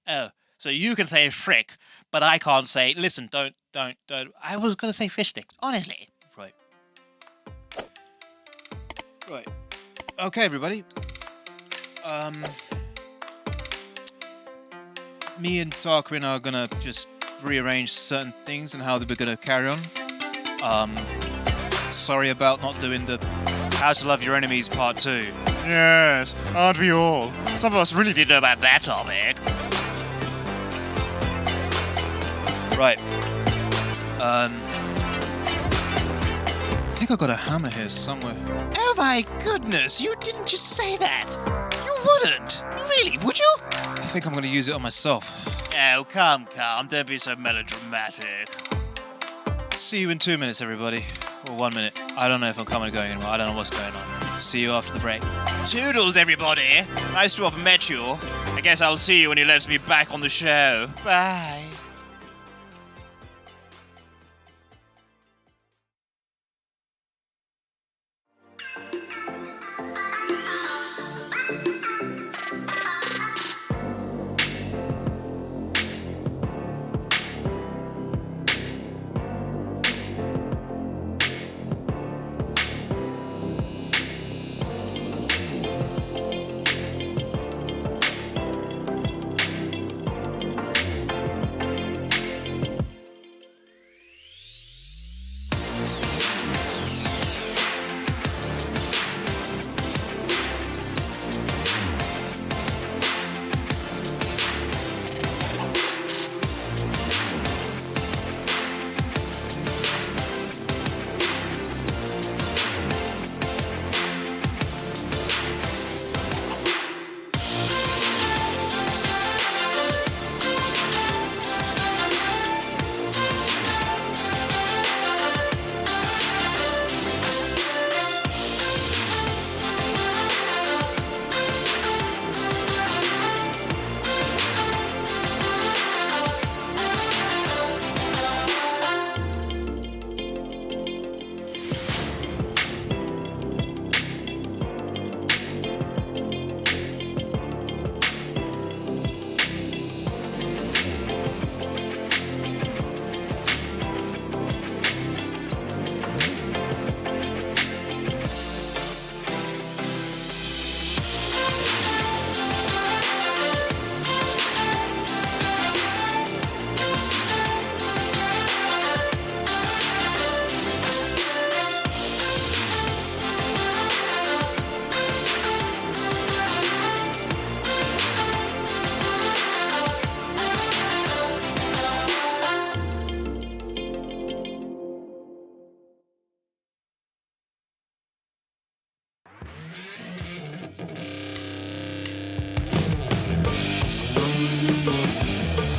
Oh, so you can say frick, but I can't say. Listen, don't. I was going to say fish stick. Honestly. Right. Okay, everybody. Me and Tarquin are gonna just rearrange certain things and how we're gonna carry on. Sorry about not doing the How to Love Your Enemies Part 2. Yes, aren't we all? Some of us really did know about that topic. Right. I think I got a hammer here somewhere. Oh my goodness, you didn't just say that. You wouldn't. Really, would you? I think I'm going to use it on myself. Oh, come. Don't be so melodramatic. See you in 2 minutes, everybody. Or 1 minute. I don't know if I'm coming or going anymore. I don't know what's going on. See you after the break. Toodles, everybody. Nice to have met you. I guess I'll see you when you let me back on the show. Bye.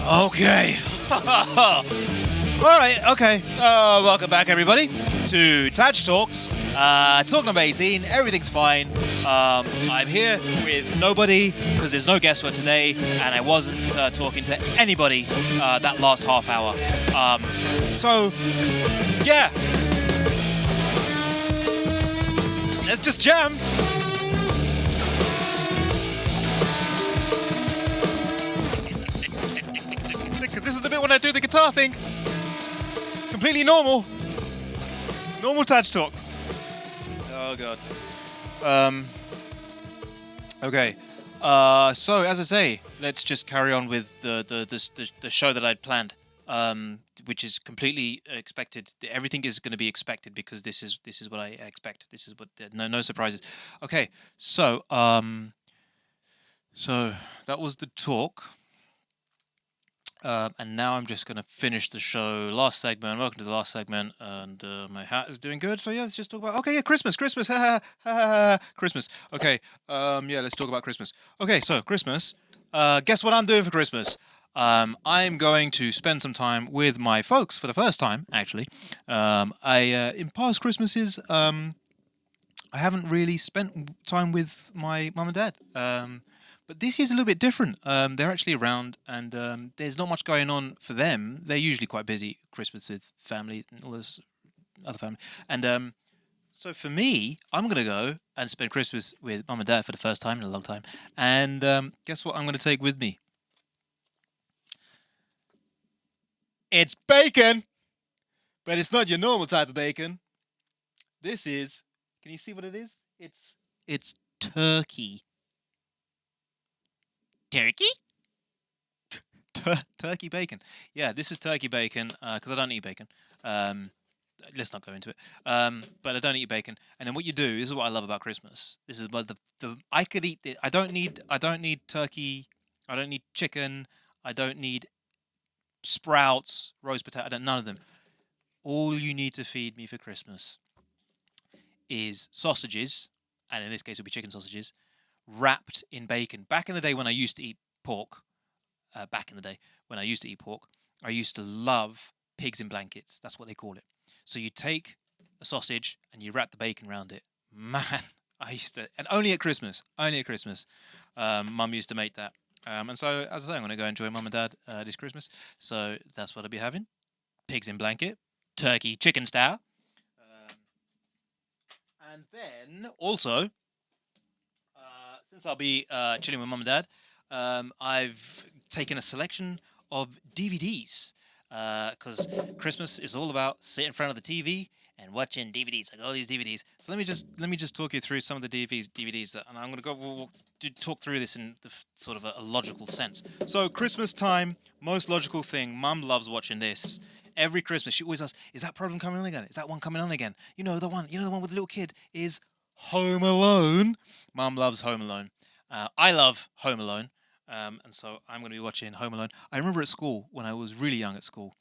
Okay. All right. Okay. Welcome back, everybody, to TAJ Talks. Talk number 18. Everything's fine. I'm here with nobody because there's no guest for today, and I wasn't talking to anybody that last half hour. So, yeah. Let's just jam. Because this is the bit when I do the guitar thing. Completely normal. Normal TAJ Talks. Oh god. Okay. So as I say, let's just carry on with the show that I'd planned, which is completely expected. Everything is going to be expected because this is what I expect. This is what no surprises. Okay. So so that was the talk. And now I'm just going to finish the show. Last segment. Welcome to the last segment. And my hat is doing good. So yeah, let's just talk about... Okay, yeah, Christmas. Christmas. Christmas. Okay. Yeah, let's talk about Christmas. Okay, so Christmas. Guess what I'm doing for Christmas? I'm going to spend some time with my folks for the first time, actually. In past Christmases, I haven't really spent time with my mum and dad. But this year's a little bit different. They're actually around, and there's not much going on for them. They're usually quite busy. Christmas with family and all this other family. And so for me, I'm going to go and spend Christmas with mum and dad for the first time in a long time. And guess what I'm going to take with me? It's bacon! But it's not your normal type of bacon. This is... Can you see what it is? It's turkey. Turkey? Turkey bacon. Yeah, this is turkey bacon because I don't eat bacon. Let's not go into it. But I don't eat bacon. And then what you do, this is what I love about Christmas. This is what I could eat it. I don't need turkey. I don't need chicken. I don't need sprouts, roast potato. None of them. All you need to feed me for Christmas is sausages, and in this case, it'll be chicken sausages, wrapped in bacon. Back in the day when I used to eat pork, I used to love pigs in blankets. That's what they call it. So you take a sausage and you wrap the bacon around it. Man, I used to, and only at Christmas. Mum used to make that. And so, as I say, I'm going to go enjoy mum and dad this Christmas. So that's what I'll be having. Pigs in blanket, turkey, chicken style. And then also, since I'll be chilling with mum and dad, I've taken a selection of DVDs because Christmas is all about sitting in front of the TV and watching DVDs. I got all these DVDs. So let me just talk you through some of the DVDs that, and I'm going to talk through this in the sort of a logical sense. So Christmas time, most logical thing. Mum loves watching this. Every Christmas, she always asks, "Is that program coming on again? Is that one coming on again? The one with the little kid is Home Alone." Mum loves Home Alone. I love Home Alone, and so I'm going to be watching Home Alone. I remember at school when I was really young at school,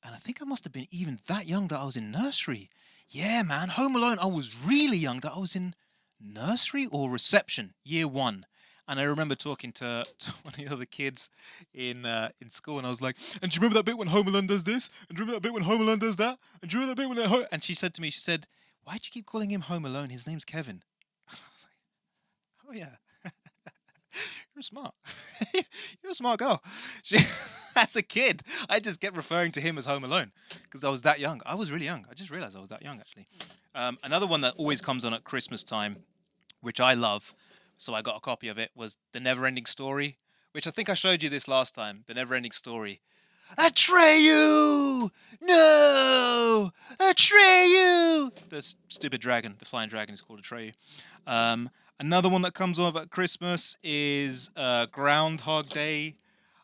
and I think I must have been even that young that I was in nursery. Yeah, man, Home Alone. I was really young that I was in nursery or reception, year 1. And I remember talking to one of the other kids in school, and I was like, "And do you remember that bit when Home Alone does this? And do you remember that bit when Home Alone does that? And do you remember that bit when..." And she said to me, "Why do you keep calling him Home Alone? His name's Kevin." I was like, "Oh yeah, you're smart. You're a smart girl." As a kid, I just kept referring to him as Home Alone because I was that young. I was really young. I just realized I was that young, actually. Another one that always comes on at Christmas time, which I love, so I got a copy of it, was The Never-Ending Story, which I think I showed you this last time. The Never-Ending Story. Atreyu! No! Atreyu! The stupid dragon, the flying dragon, is called Atreyu. Another one that comes on at Christmas is Groundhog Day.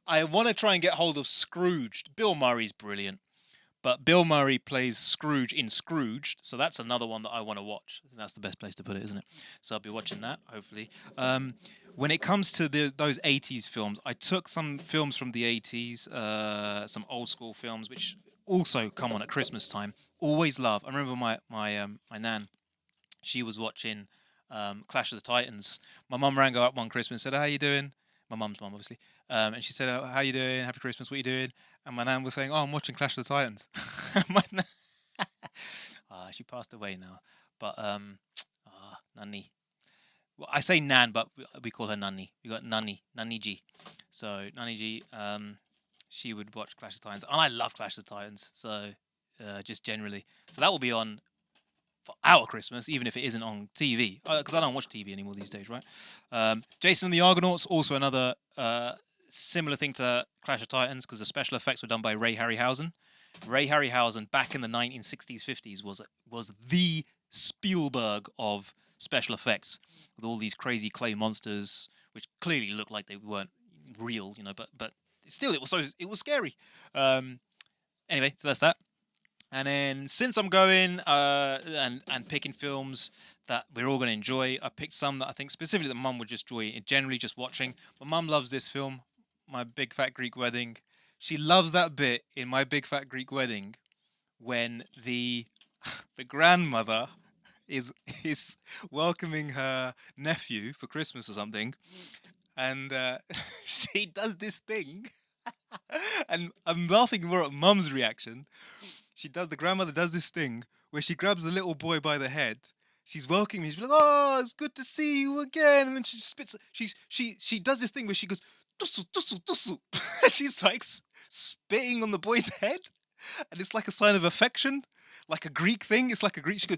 I want to try and get hold of Scrooged. Bill Murray's brilliant. But Bill Murray plays Scrooge in Scrooged, so that's another one that I want to watch. I think that's the best place to put it, isn't it? So I'll be watching that, hopefully. When it comes to those 80s films, I took some films from the 80s, some old school films, which also come on at Christmas time. Always love. I remember my nan, she was watching Clash of the Titans. My mum rang her up one Christmas and said, "How you doing?" my mum's mum, obviously. And she said, "How you doing? Happy Christmas. What are you doing?" And my nan was saying, "Oh, I'm watching Clash of the Titans." She passed away now, but Nanny. Well, I say Nan, but we call her Nanny. We got Nanny G. So Nanny G, she would watch Clash of the Titans, and I love Clash of the Titans. So just generally, so that will be on for our Christmas, even if it isn't on TV, because I don't watch TV anymore these days, right? Jason and the Argonauts, also another similar thing to Clash of Titans, because the special effects were done by Ray Harryhausen. Ray Harryhausen, back in the 1960s, 50s, was the Spielberg of special effects, with all these crazy clay monsters, which clearly looked like they weren't real, but still, it was scary. Anyway, so that's that. And then, since I'm going and picking films that we're all going to enjoy, I picked some that I think specifically that Mum would just enjoy, generally just watching. But Mum loves this film, My Big Fat Greek Wedding. She loves that bit in My Big Fat Greek Wedding when the grandmother is welcoming her nephew for Christmas or something, and she does this thing, and I'm laughing more at Mum's reaction. The grandmother does this thing where she grabs the little boy by the head. She's welcoming him. She's like, "Oh, it's good to see you again." And then she spits. She does this thing where she goes, "Tussle, tussle, tussle." And she's like spitting on the boy's head, and it's like a sign of affection, like a Greek thing. It's like a Greek. She goes,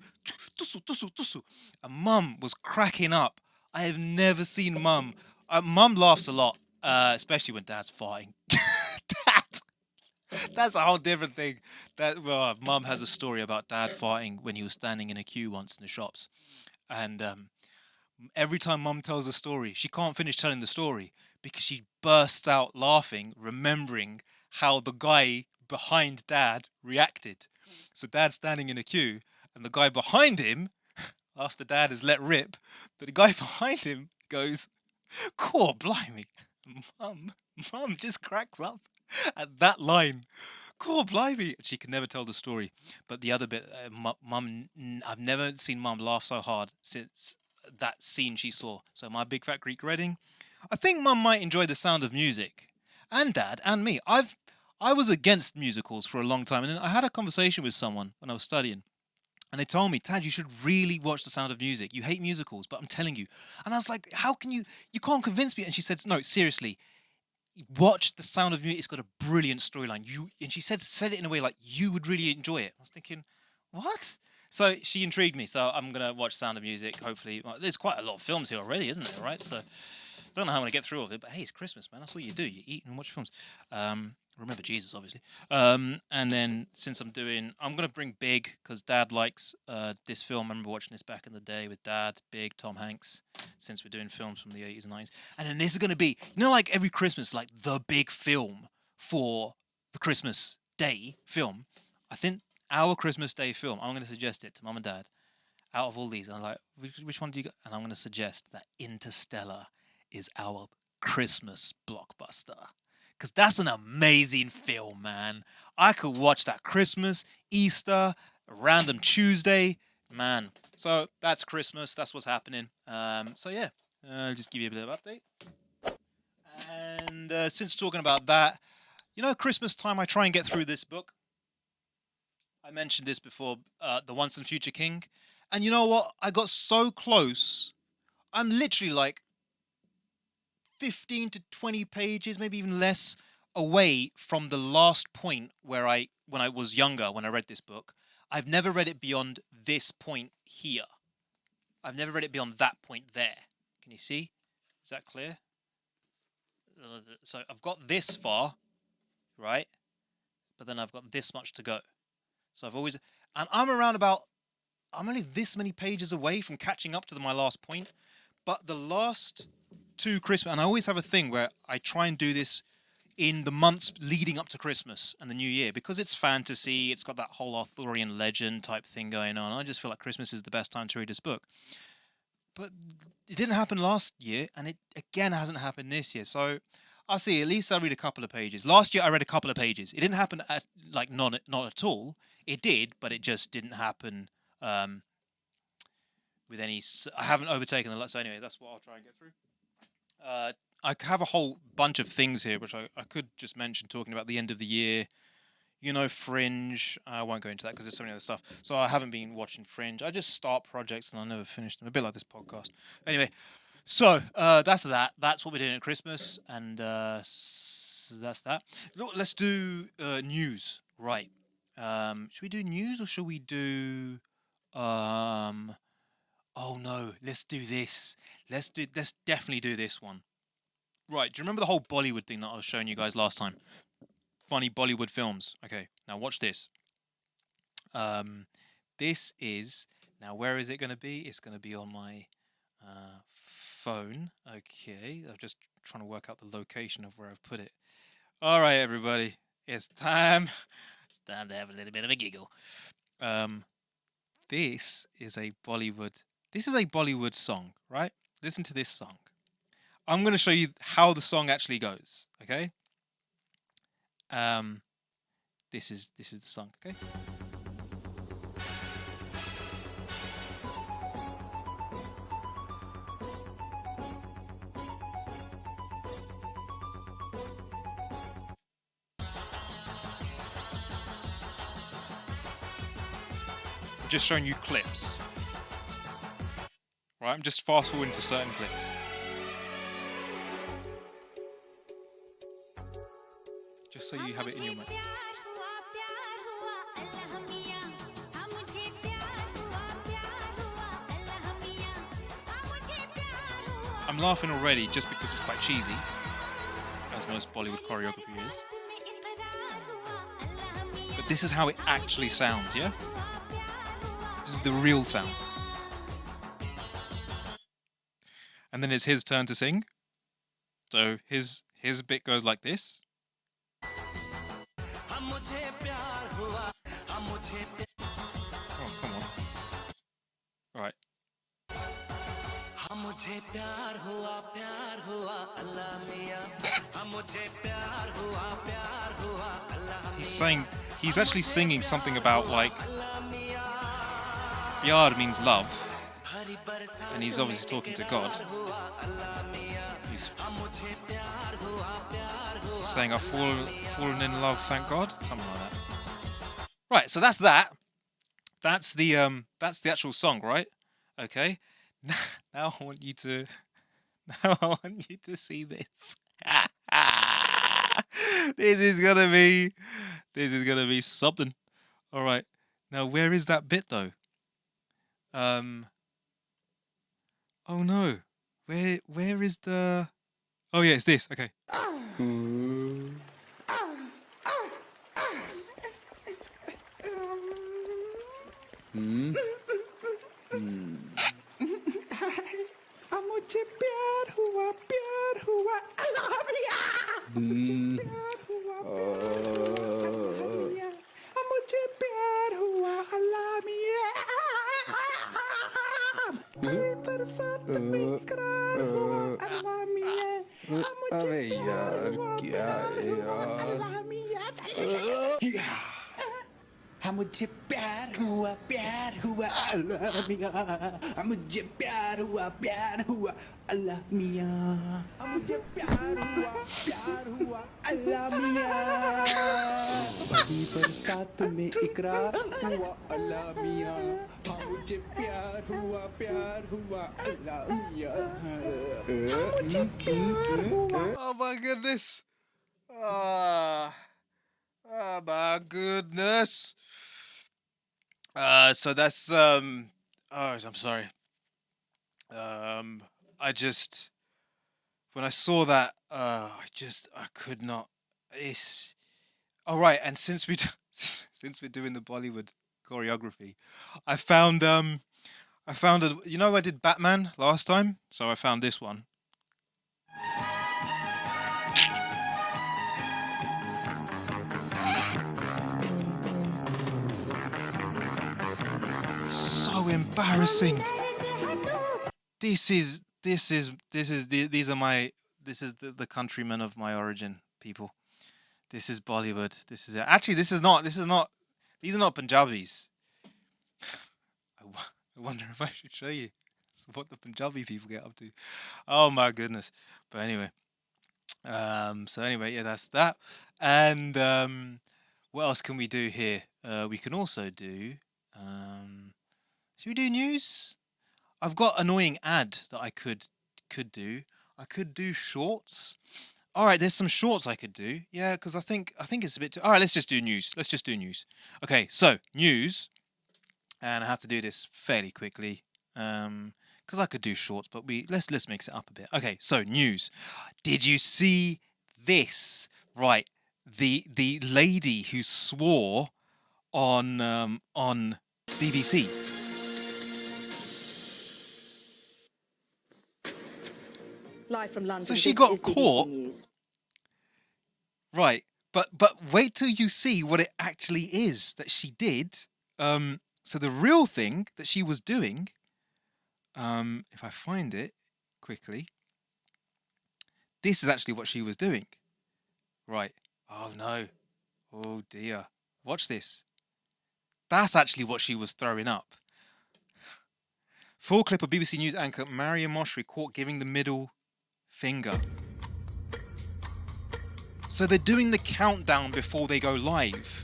"Tussle, tussle, tussle," and Mum was cracking up. I have never seen Mum. Mum laughs a lot, especially when Dad's farting. That's a whole different thing. Mum has a story about Dad farting when he was standing in a queue once in the shops, and every time Mum tells a story, she can't finish telling the story because she bursts out laughing, remembering how the guy behind Dad reacted. So Dad's standing in a queue, and the guy behind him, after Dad has let rip, the guy behind him goes, "Cool, blimey, Mum just cracks up at that line. Cool, blimey." She can never tell the story. But the other bit, Mum, I've never seen Mum laugh so hard since that scene she saw. So My Big Fat Greek Wedding. I think Mum might enjoy The Sound of Music, and Dad and me. I was against musicals for a long time, and then I had a conversation with someone when I was studying, and they told me, "Taj, you should really watch The Sound of Music. You hate musicals, but I'm telling you." And I was like, "How can you can't convince me." And she said, "No, seriously, watch The Sound of Music. It's got a brilliant storyline." And she said it in a way like you would really enjoy it. I was thinking, what? So she intrigued me. So I'm gonna watch Sound of Music. Hopefully, there's quite a lot of films here already, isn't there? Right? So I don't know how I'm gonna get through all of it, but hey, it's Christmas, man. That's what you do. You eat and watch films. Remember Jesus, obviously. And then since I'm gonna bring Big because Dad likes this film. I remember watching this back in the day with Dad. Big, Tom Hanks. Since we're doing films from the 80s and 90s, and then this is gonna be, like every Christmas, like the big film for the Christmas Day film. I think our Christmas Day film, I'm gonna suggest it to Mum and Dad. Out of all these, I'm like, which one do you got? And I'm gonna suggest that Interstellar is our Christmas blockbuster. Because that's an amazing film, man. I could watch that Christmas, Easter, a random Tuesday, man. So that's Christmas. That's what's happening. So yeah, I'll just give you a bit of update. And since talking about that, Christmas time, I try and get through this book. I mentioned this before, The Once and Future King. And you know what? I got so close. I'm literally like 15 to 20 pages, maybe even less, away from the last point when I was younger, when I read this book. I've never read it beyond this point here. I've never read it beyond that point there. Can you see? Is that clear? So I've got this far, right? But then I've got this much to go. So and I'm only this many pages away from catching up to my last point. But the last two Christmas, and I always have a thing where I try and do this in the months leading up to Christmas and the New Year, because it's fantasy, it's got that whole Arthurian legend type thing going on. I just feel like Christmas is the best time to read this book. But it didn't happen last year, and it again hasn't happened this year. So I'll see. At least I'll read a couple of pages. Last year I read a couple of pages. It didn't happen not at all. It did, but it just didn't happen with any. I haven't overtaken the. So anyway, that's what I'll try and get through. I have a whole bunch of things here which I could just mention, talking about the end of the year. You know, Fringe. I won't go into that because there's so many other stuff. So I haven't been watching Fringe. I just start projects and I never finish them. A bit like this podcast. Anyway, so that's that. That's what we're doing at Christmas, and that's that. Look, let's do news. Right. Should we do news or should we do? Oh no, let's do this. Let's definitely do this one. Right. Do you remember the whole Bollywood thing that I was showing you guys last time? Funny Bollywood films. Okay, now watch this. This is now. Where is it going to be? It's going to be on my phone. Okay, I'm just trying to work out the location of where I've put it. All right, everybody, it's time. It's time to have a little bit of a giggle. This is a Bollywood. This is a Bollywood song, right? Listen to this song. I'm going to show you how the song actually goes. Okay. This is the song, okay? I'm just showing you clips. Right, I'm just fast forwarding to certain clips. Just so you have it in your mind. I'm laughing already just because it's quite cheesy, as most Bollywood choreography is. But this is how it actually sounds, yeah? This is the real sound. And then it's his turn to sing. So his bit goes like this. Oh, come on. All right. He's actually singing something about like Pyar means love, and he's obviously talking to God. He's saying I've fallen in love, thank God, something like that. Right, so that's that. That's the actual song, right? Okay. Now I want you to see this. This is gonna be something. All right. Now where is that bit though? Oh no. Where is the? Oh yeah, it's this. Okay. मुझे प्यार हुआ अल्लाह मियां मुझे प्यार हुआ अल्लाह मियां बरसात में इकरार हुआ अल्लाह मियां अबे यार क्या है यार अल्लाह मियां मुझे प्यार हुआ अल्लाह मियां मुझे प्यार हुआ अल्लाह मियां मुझे प्यार हुआ अल्लाह मियां बरसात में इकरार हुआ अल्लाह मियां मुझे प्यार हुआ अल्लाह मियां मुझे प्यार हुआ. Oh my goodness. Oh my goodness. So that's oh, I'm sorry. I just when I saw that, I could not. It's all right. And since we're doing the Bollywood choreography, I found a. You know, I did Batman last time, so I found this one. So embarrassing. This is the countrymen of my origin, people. This is Bollywood. This is actually these are not Punjabis. I wonder if I should show you what the Punjabi people get up to. Oh my goodness. But anyway, So anyway, yeah, that's that. And what else can we do here? We can also do. Should we do news? I've got annoying ad that I could do. I could do shorts. All right, there's some shorts I could do. Yeah, because I think it's a bit. All right, let's just do news. Let's just do news. Okay, so news, and I have to do this fairly quickly. Because I could do shorts, but let's mix it up a bit. Okay, so news. Did you see this? Right, the lady who swore on BBC. Live from London. So she this got is BBC caught. News. Right, but wait till you see what it actually is that she did. So the real thing that she was doing. If I find it quickly, this is actually what she was doing. Right. Oh no. Oh dear. Watch this. That's actually what she was throwing up. Full clip of BBC News anchor Mariam Moshri caught giving the middle finger. So they're doing the countdown before they go live.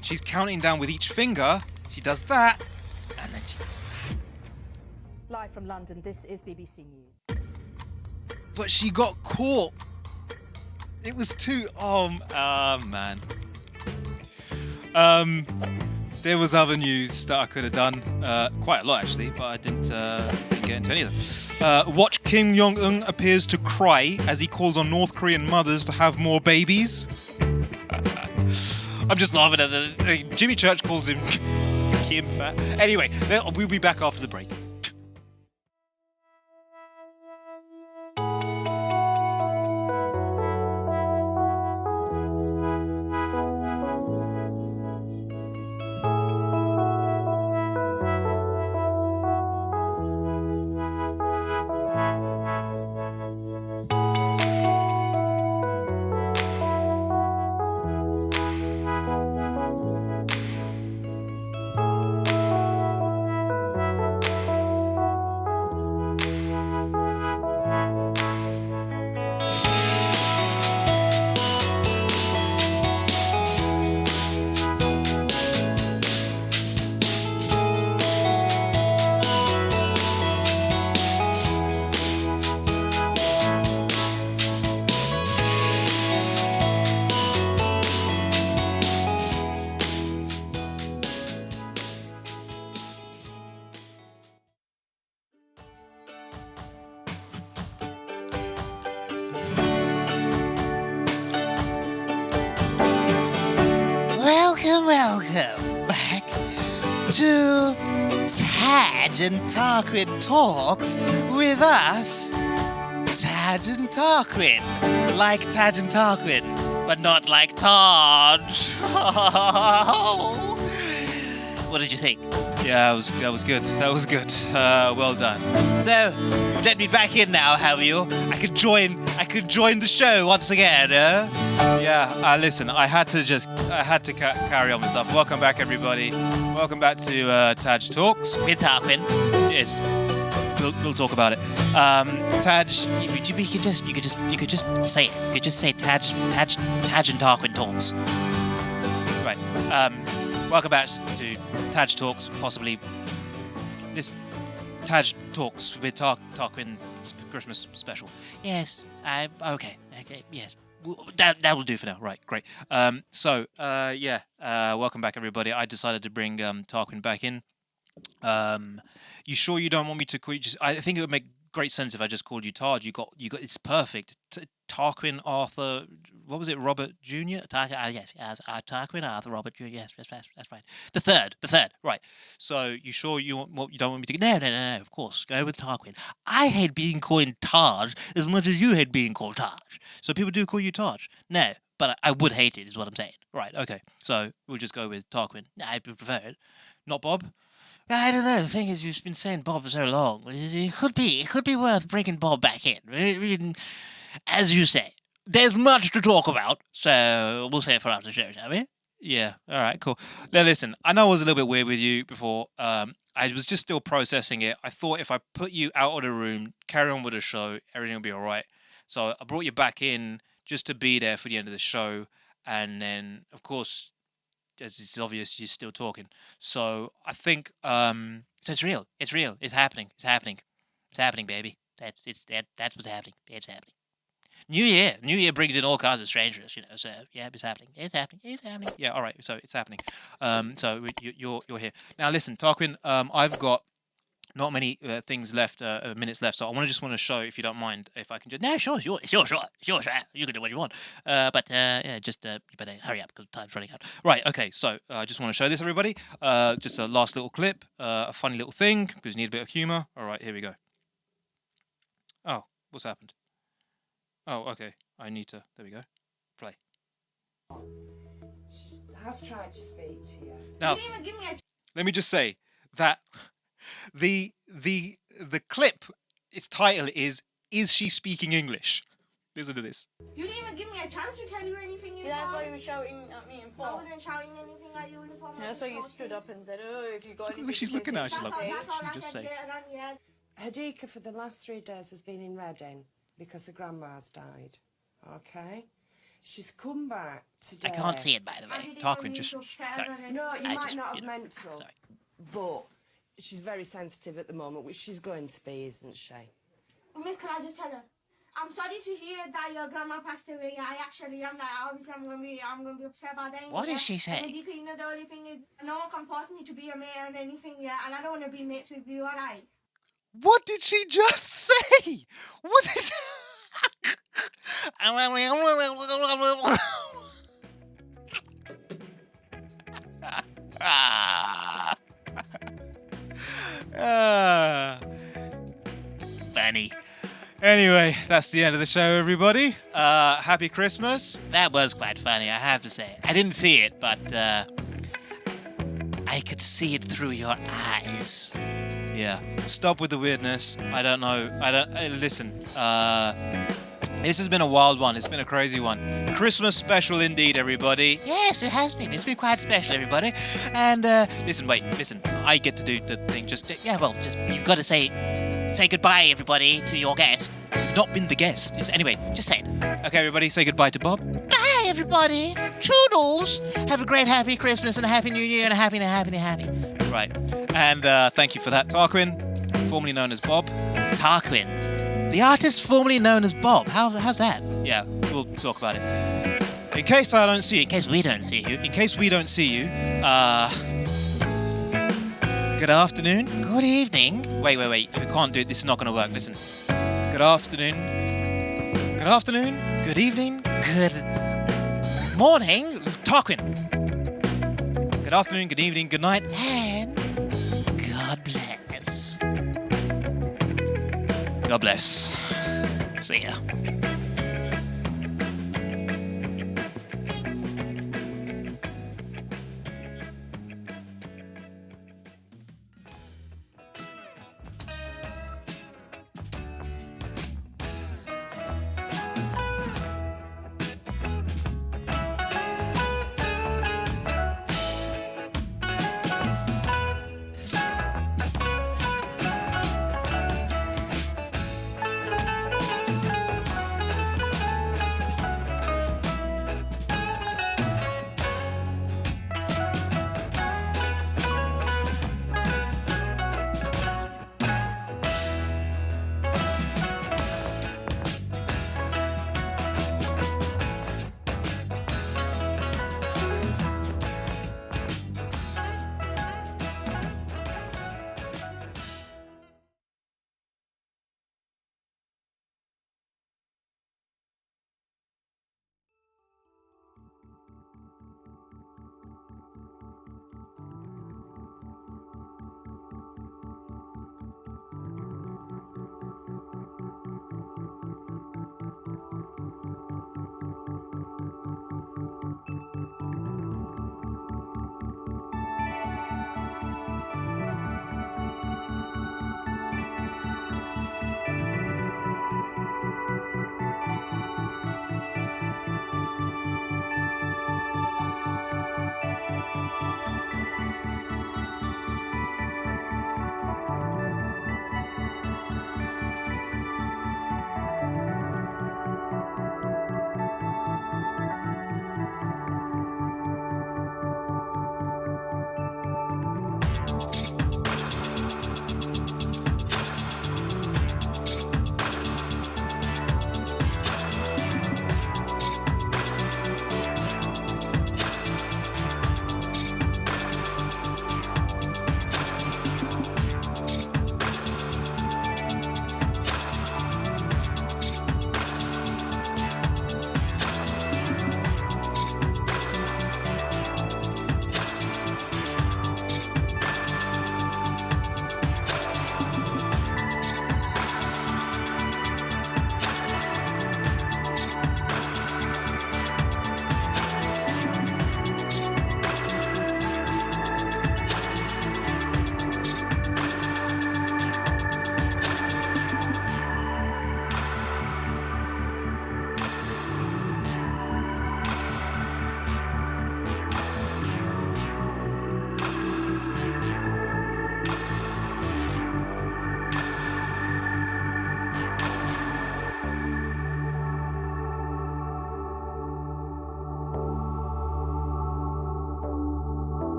She's counting down with each finger. She does that, and then she does that. Live from London, this is BBC News. But she got caught. It was too. Man. There was other news that I could have done, quite a lot actually, but I didn't get into any of them. Watch Kim Jong-un appears to cry as he calls on North Korean mothers to have more babies. I'm just laughing at the Jimmy Church calls him Kim fat. Anyway, we'll be back after the break. Welcome back to TAJ and Tarquin Talks with us, TAJ and Tarquin. Like TAJ and Tarquin, but not like Taj. What did you think? Yeah, that was good. That was good. Well done. So, you've let me back in now, have you? I could join the show once again, Yeah, listen, I had to carry on with stuff. Welcome back, everybody. Welcome back to TAJ Talks with Tarquin. Yes, we'll talk about it. TAJ, you could just say it. You could just say TAJ and Tarquin Talks. Right. Welcome back to TAJ Talks, possibly this TAJ Talks with Tarquin Christmas special. Yes, okay, yes. That will do for now. Right, great. Welcome back, everybody. I decided to bring Tarquin back in. You sure you don't want me to call you? I think it would make great sense if I just called you Taj. You got. It's perfect. Tarquin Arthur. What was it? Robert Jr. Yes, Tarquin Arthur Robert Jr. Yes, that's right. The third. Right. So you sure you don't want me to? No. Of course, go with Tarquin. I hate being called Taj as much as you hate being called Taj. So people do call you Taj? No, but I would hate it, is what I'm saying. Right. Okay. So we'll just go with Tarquin. I prefer it. Not Bob. Well, I don't know. The thing is, you've been saying Bob for so long. It could be worth bringing Bob back in. As you say, there's much to talk about, so we'll say it for after the show, shall we? Yeah. All right. Cool. Now listen, I know I was a little bit weird with you before. I was just still processing it. I thought if I put you out of the room, carry on with the show, everything will be all right. So I brought you back in just to be there for the end of the show. And then, of course, as it's obvious, she's still talking. So I think so it's real. It's real. It's happening. It's happening. It's happening, baby. That's what's happening. It's happening. New Year brings in all kinds of strangers, So yeah, it's happening. It's happening. It's happening. Yeah, all right. So it's happening. So you're here now. Listen, Tarquin. I've got not many things left, minutes left. So I just want to show, if you don't mind, if I can just. No, sure. You can do what you want. But yeah, just you better hurry up because time's running out. Right. Okay. So I just want to show this, everybody. Just a last little clip, a funny little thing because you need a bit of humor. All right. Here we go. Oh, what's happened? Oh, okay. I need to. There we go. Play. She has tried to speak to you. Now, let me just say that the clip, its title is She Speaking English? Listen to this. You didn't even give me a chance to tell you anything. Yeah, that's why you were shouting at me in phone. I wasn't shouting anything at you in the phone. Yeah, that's why you stood up and said, "Oh, if you got anything." Look at the way she's looking at her. She's like, That's what all did I she just said say? later on, yeah. Hadika for the last 3 days has been in Reading because her grandma's died. Okay? She's come back today. I can't see it, by the way. Tarquin, just... No, you I might just, not you have know, meant to. sorry. But she's very sensitive at the moment, which she's going to be, isn't she? Miss, can I just tell her? I'm sorry to hear that your grandma passed away. I actually am. Obviously, I'm gonna be upset about that. What did she say? You know, the only thing is, no one can force me to be a mate or anything, yeah. And I don't want to be mates with you, alright? What did she just say? What did... Funny. Anyway, that's the end of the show, everybody. Happy Christmas. That was quite funny, I have to say. I didn't see it, but I could see it through your eyes. Yeah. Stop with the weirdness. I don't know. Listen. This has been a wild one. It's been a crazy one. Christmas special indeed, everybody. Yes, it has been. It's been quite special, everybody. And Listen. I get to do the thing. you've got to say goodbye, everybody, to your guest. You've not been the guest. Anyway, Just say it. okay, everybody, say goodbye to Bob. Bye, everybody. Toodles. Have a great, happy Christmas and a happy New Year and a happy. Right. And thank you for that, Tarquin, formerly known as Bob. Tarquin, the artist formerly known as Bob. How's that? Yeah, we'll talk about it. In case I don't see you, In case we don't see you. in case we don't see you, good afternoon. Good evening. Wait. We can't do it. This is not going to work. Listen. Good afternoon. Good afternoon. Good evening. Good morning. Tarquin. Good afternoon. Good evening. Good night. And God bless. God bless. See ya.